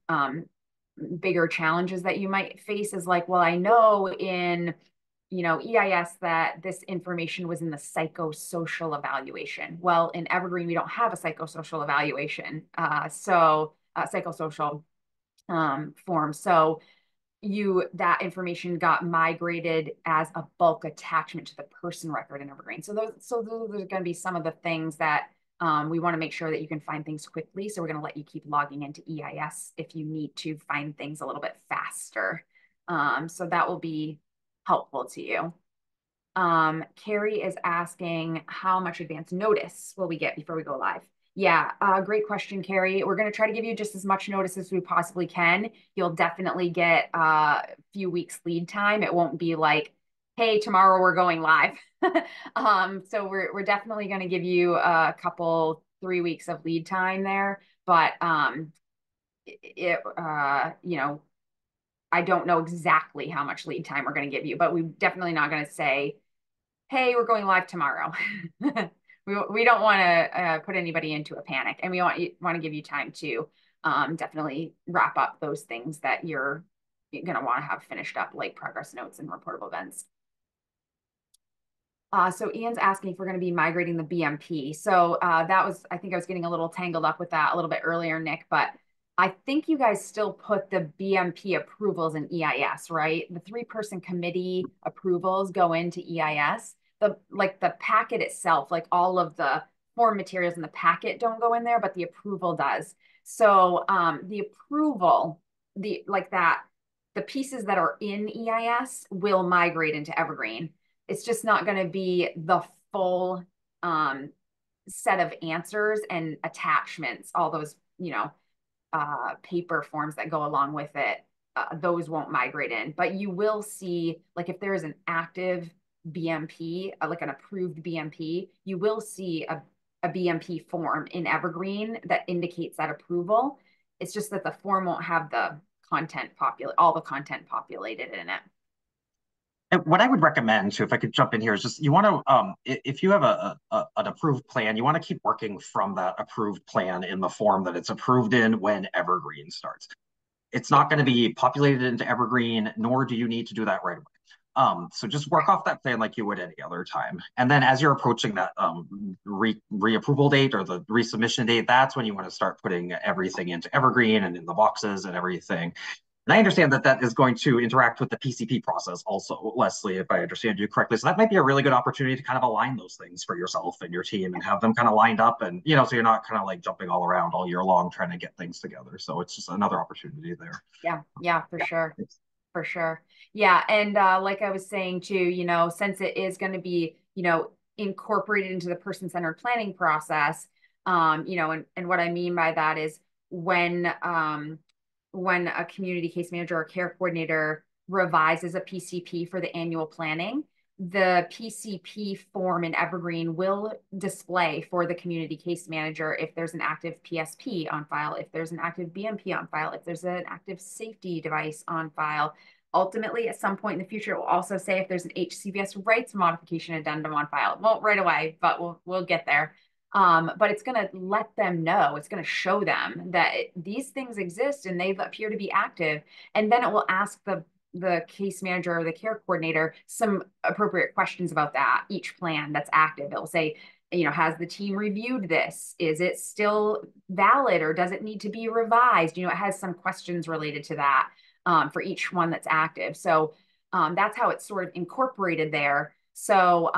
bigger challenges that you might face, is like, well, I know in EIS that this information was in the psychosocial evaluation. Well, in Evergreen, we don't have a psychosocial evaluation, psychosocial form. So that information got migrated as a bulk attachment to the person record in Evergreen. So those are going to be some of the things that we want to make sure that you can find things quickly. So we're going to let you keep logging into EIS if you need to find things a little bit faster. So that will be helpful to you. Carrie is asking, how much advance notice will we get before we go live? Yeah, great question, Carrie. We're going to try to give you just as much notice as we possibly can. You'll definitely get a few weeks lead time. It won't be like, hey, tomorrow we're going live. So we're definitely going to give you a couple, 3 weeks of lead time there. But I don't know exactly how much lead time we're going to give you, but we're definitely not going to say, hey, we're going live tomorrow. We don't want to put anybody into a panic, and we want to give you time to definitely wrap up those things that you're going to want to have finished up, like progress notes and reportable events. So Ian's asking if we're going to be migrating the BMP. So I think I was getting a little tangled up with that a little bit earlier, Nick, but I think you guys still put the BMP approvals in EIS, right? The 3-person committee approvals go into EIS. The packet itself, like all of the form materials in the packet don't go in there, but the approval does. So the approval, the pieces that are in EIS will migrate into Evergreen. It's just not going to be the full set of answers and attachments, all those, paper forms that go along with it. Those won't migrate in, but you will see, like, if there is an active BMP, like an approved BMP, you will see a BMP form in Evergreen that indicates that approval. It's just that the form won't have all the content populated in it. And what I would recommend too, if I could jump in here, is just you want to, if you have an approved plan, you want to keep working from that approved plan in the form that it's approved in when Evergreen starts. It's not going to be populated into Evergreen, nor do you need to do that right away. So just work off that plan like you would any other time. And then as you're approaching that reapproval date or the resubmission date, that's when you want to start putting everything into Evergreen and in the boxes and everything. And I understand that that is going to interact with the PCP process also, Leslie, if I understand you correctly. So that might be a really good opportunity to kind of align those things for yourself and your team and have them kind of lined up, and, so you're not kind of like jumping all around all year long trying to get things together. So it's just another opportunity there. Yeah, for sure. For sure. Yeah. And like I was saying too, since it is going to be, incorporated into the person-centered planning process, and what I mean by that is when a community case manager or care coordinator revises a PCP for the annual planning, the PCP form in Evergreen will display for the community case manager if there's an active PSP on file, if there's an active BMP on file, if there's an active safety device on file. Ultimately, at some point in the future, it will also say if there's an HCBS rights modification addendum on file. It won't right away, but we'll get there. But it's going to let them know, it's going to show them that these things exist and they appear to be active. And then it will ask the case manager or the care coordinator some appropriate questions about that, each plan that's active. It'll say, has the team reviewed this? Is it still valid or does it need to be revised? It has some questions related to that for each one that's active. So that's how it's sort of incorporated there. So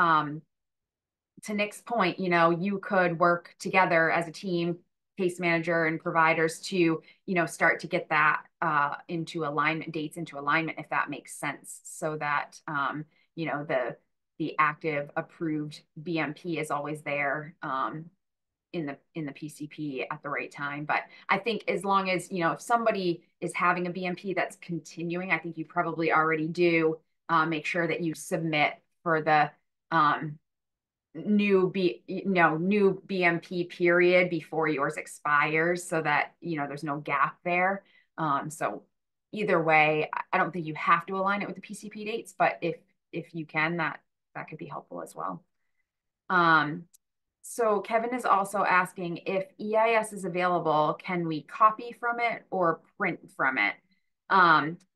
to Nick's point, you could work together as a team, case manager and providers to, start to get that into alignment, dates into alignment, if that makes sense, so that, the active approved BMP is always there in the PCP at the right time. But I think as long as, if somebody is having a BMP that's continuing, I think you probably already do make sure that you submit for the new BMP period before yours expires so that there's no gap there. So either way, I don't think you have to align it with the PCP dates, but if you can, that could be helpful as well. So Kevin is also asking if EIS is available, can we copy from it or print from it?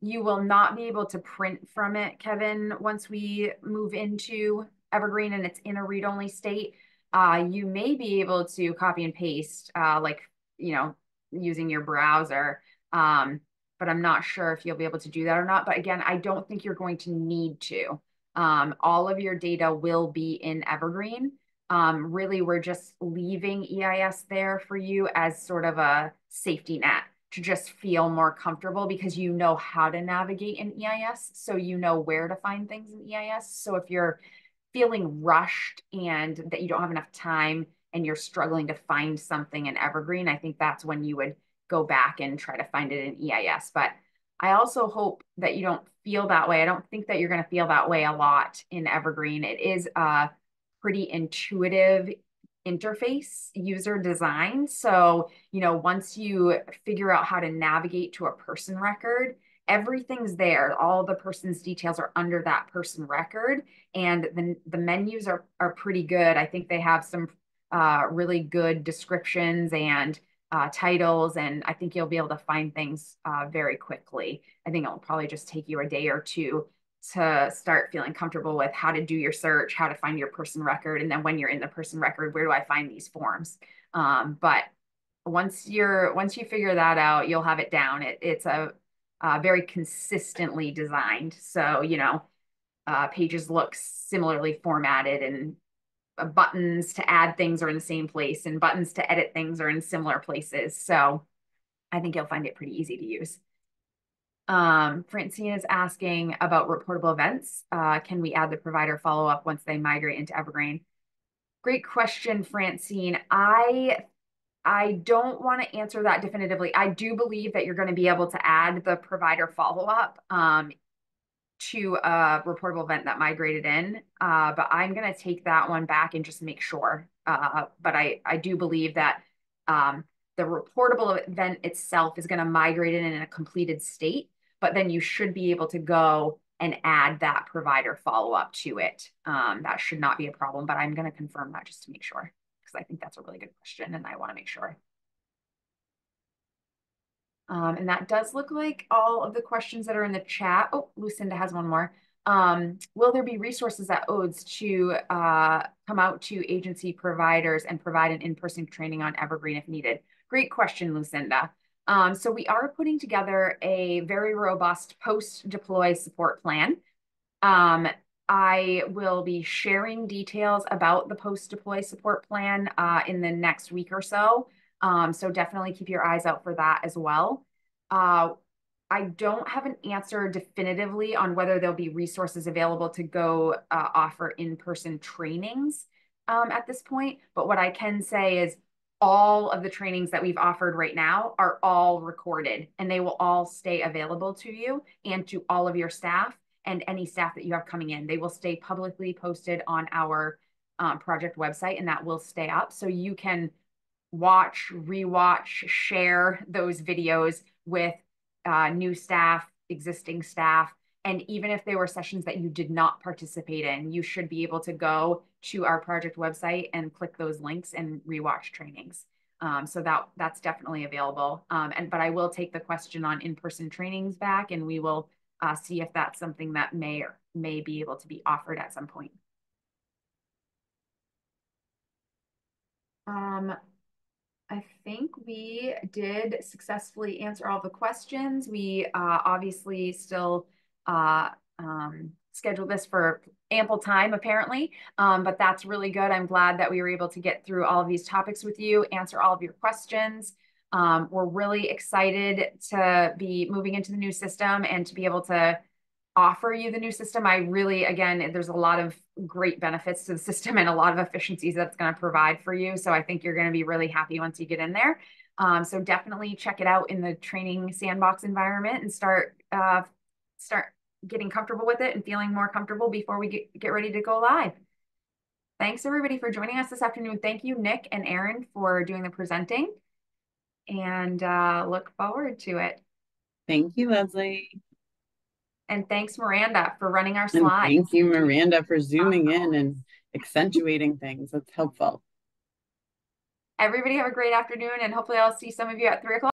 You will not be able to print from it, Kevin, once we move into Evergreen and it's in a read-only state. You may be able to copy and paste, using your browser, but I'm not sure if you'll be able to do that or not. But again, I don't think you're going to need to. All of your data will be in Evergreen. Really, we're just leaving EIS there for you as sort of a safety net to just feel more comfortable because you know how to navigate in EIS. So you know where to find things in EIS. So if you're feeling rushed and that you don't have enough time and you're struggling to find something in Evergreen, I think that's when you would go back and try to find it in EIS. But I also hope that you don't feel that way. I don't think that you're going to feel that way a lot in Evergreen. It is a pretty intuitive interface user design. So, once you figure out how to navigate to a person record, everything's there. All the person's details are under that person record. And the menus are pretty good. I think they have some really good descriptions and titles, and I think you'll be able to find things very quickly. I think it'll probably just take you a day or two to start feeling comfortable with how to do your search, how to find your person record, and then when you're in the person record, where do I find these forms? But once you figure that out, you'll have it down. It's a very consistently designed. So, pages look similarly formatted, and buttons to add things are in the same place and buttons to edit things are in similar places. So I think you'll find it pretty easy to use. Francine is asking about reportable events. Can we add the provider follow-up once they migrate into Evergreen? Great question, Francine. I don't want to answer that definitively. I do believe that you're going to be able to add the provider follow-up to a reportable event that migrated in, but I'm going to take that one back and just make sure. But I do believe that the reportable event itself is going to migrate in a completed state, but then you should be able to go and add that provider follow-up to it. That should not be a problem, but I'm going to confirm that just to make sure, because I think that's a really good question and I want to make sure. And that does look like all of the questions that are in the chat. Oh, Lucinda has one more. Will there be resources at ODES to come out to agency providers and provide an in-person training on Evergreen if needed? Great question, Lucinda. So we are putting together a very robust post-deploy support plan. I will be sharing details about the post-deploy support plan in the next week or so. So definitely keep your eyes out for that as well. I don't have an answer definitively on whether there'll be resources available to go offer in-person trainings at this point. But what I can say is all of the trainings that we've offered right now are all recorded, and they will all stay available to you and to all of your staff and any staff that you have coming in. They will stay publicly posted on our project website, and that will stay up. So you can watch, rewatch, share those videos with new staff, existing staff. And even if they were sessions that you did not participate in, you should be able to go to our project website and click those links and rewatch trainings. So that's definitely available. But I will take the question on in-person trainings back, and we will see if that's something that may be able to be offered at some point. I think we did successfully answer all the questions. We obviously still scheduled this for ample time, apparently, but that's really good. I'm glad that we were able to get through all of these topics with you, answer all of your questions. We're really excited to be moving into the new system and to be able to offer you the new system. I really, again, there's a lot of great benefits to the system and a lot of efficiencies that's going to provide for you. So I think you're going to be really happy once you get in there. So definitely check it out in the training sandbox environment and start getting comfortable with it and feeling more comfortable before we get ready to go live. Thanks everybody for joining us this afternoon. Thank you, Nick and Aaron, for doing the presenting, and look forward to it. Thank you, Leslie. And thanks, Miranda, for running our And slides. thank you, Miranda, for zooming in and accentuating things. That's helpful. Everybody have a great afternoon, and hopefully I'll see some of you at 3 o'clock.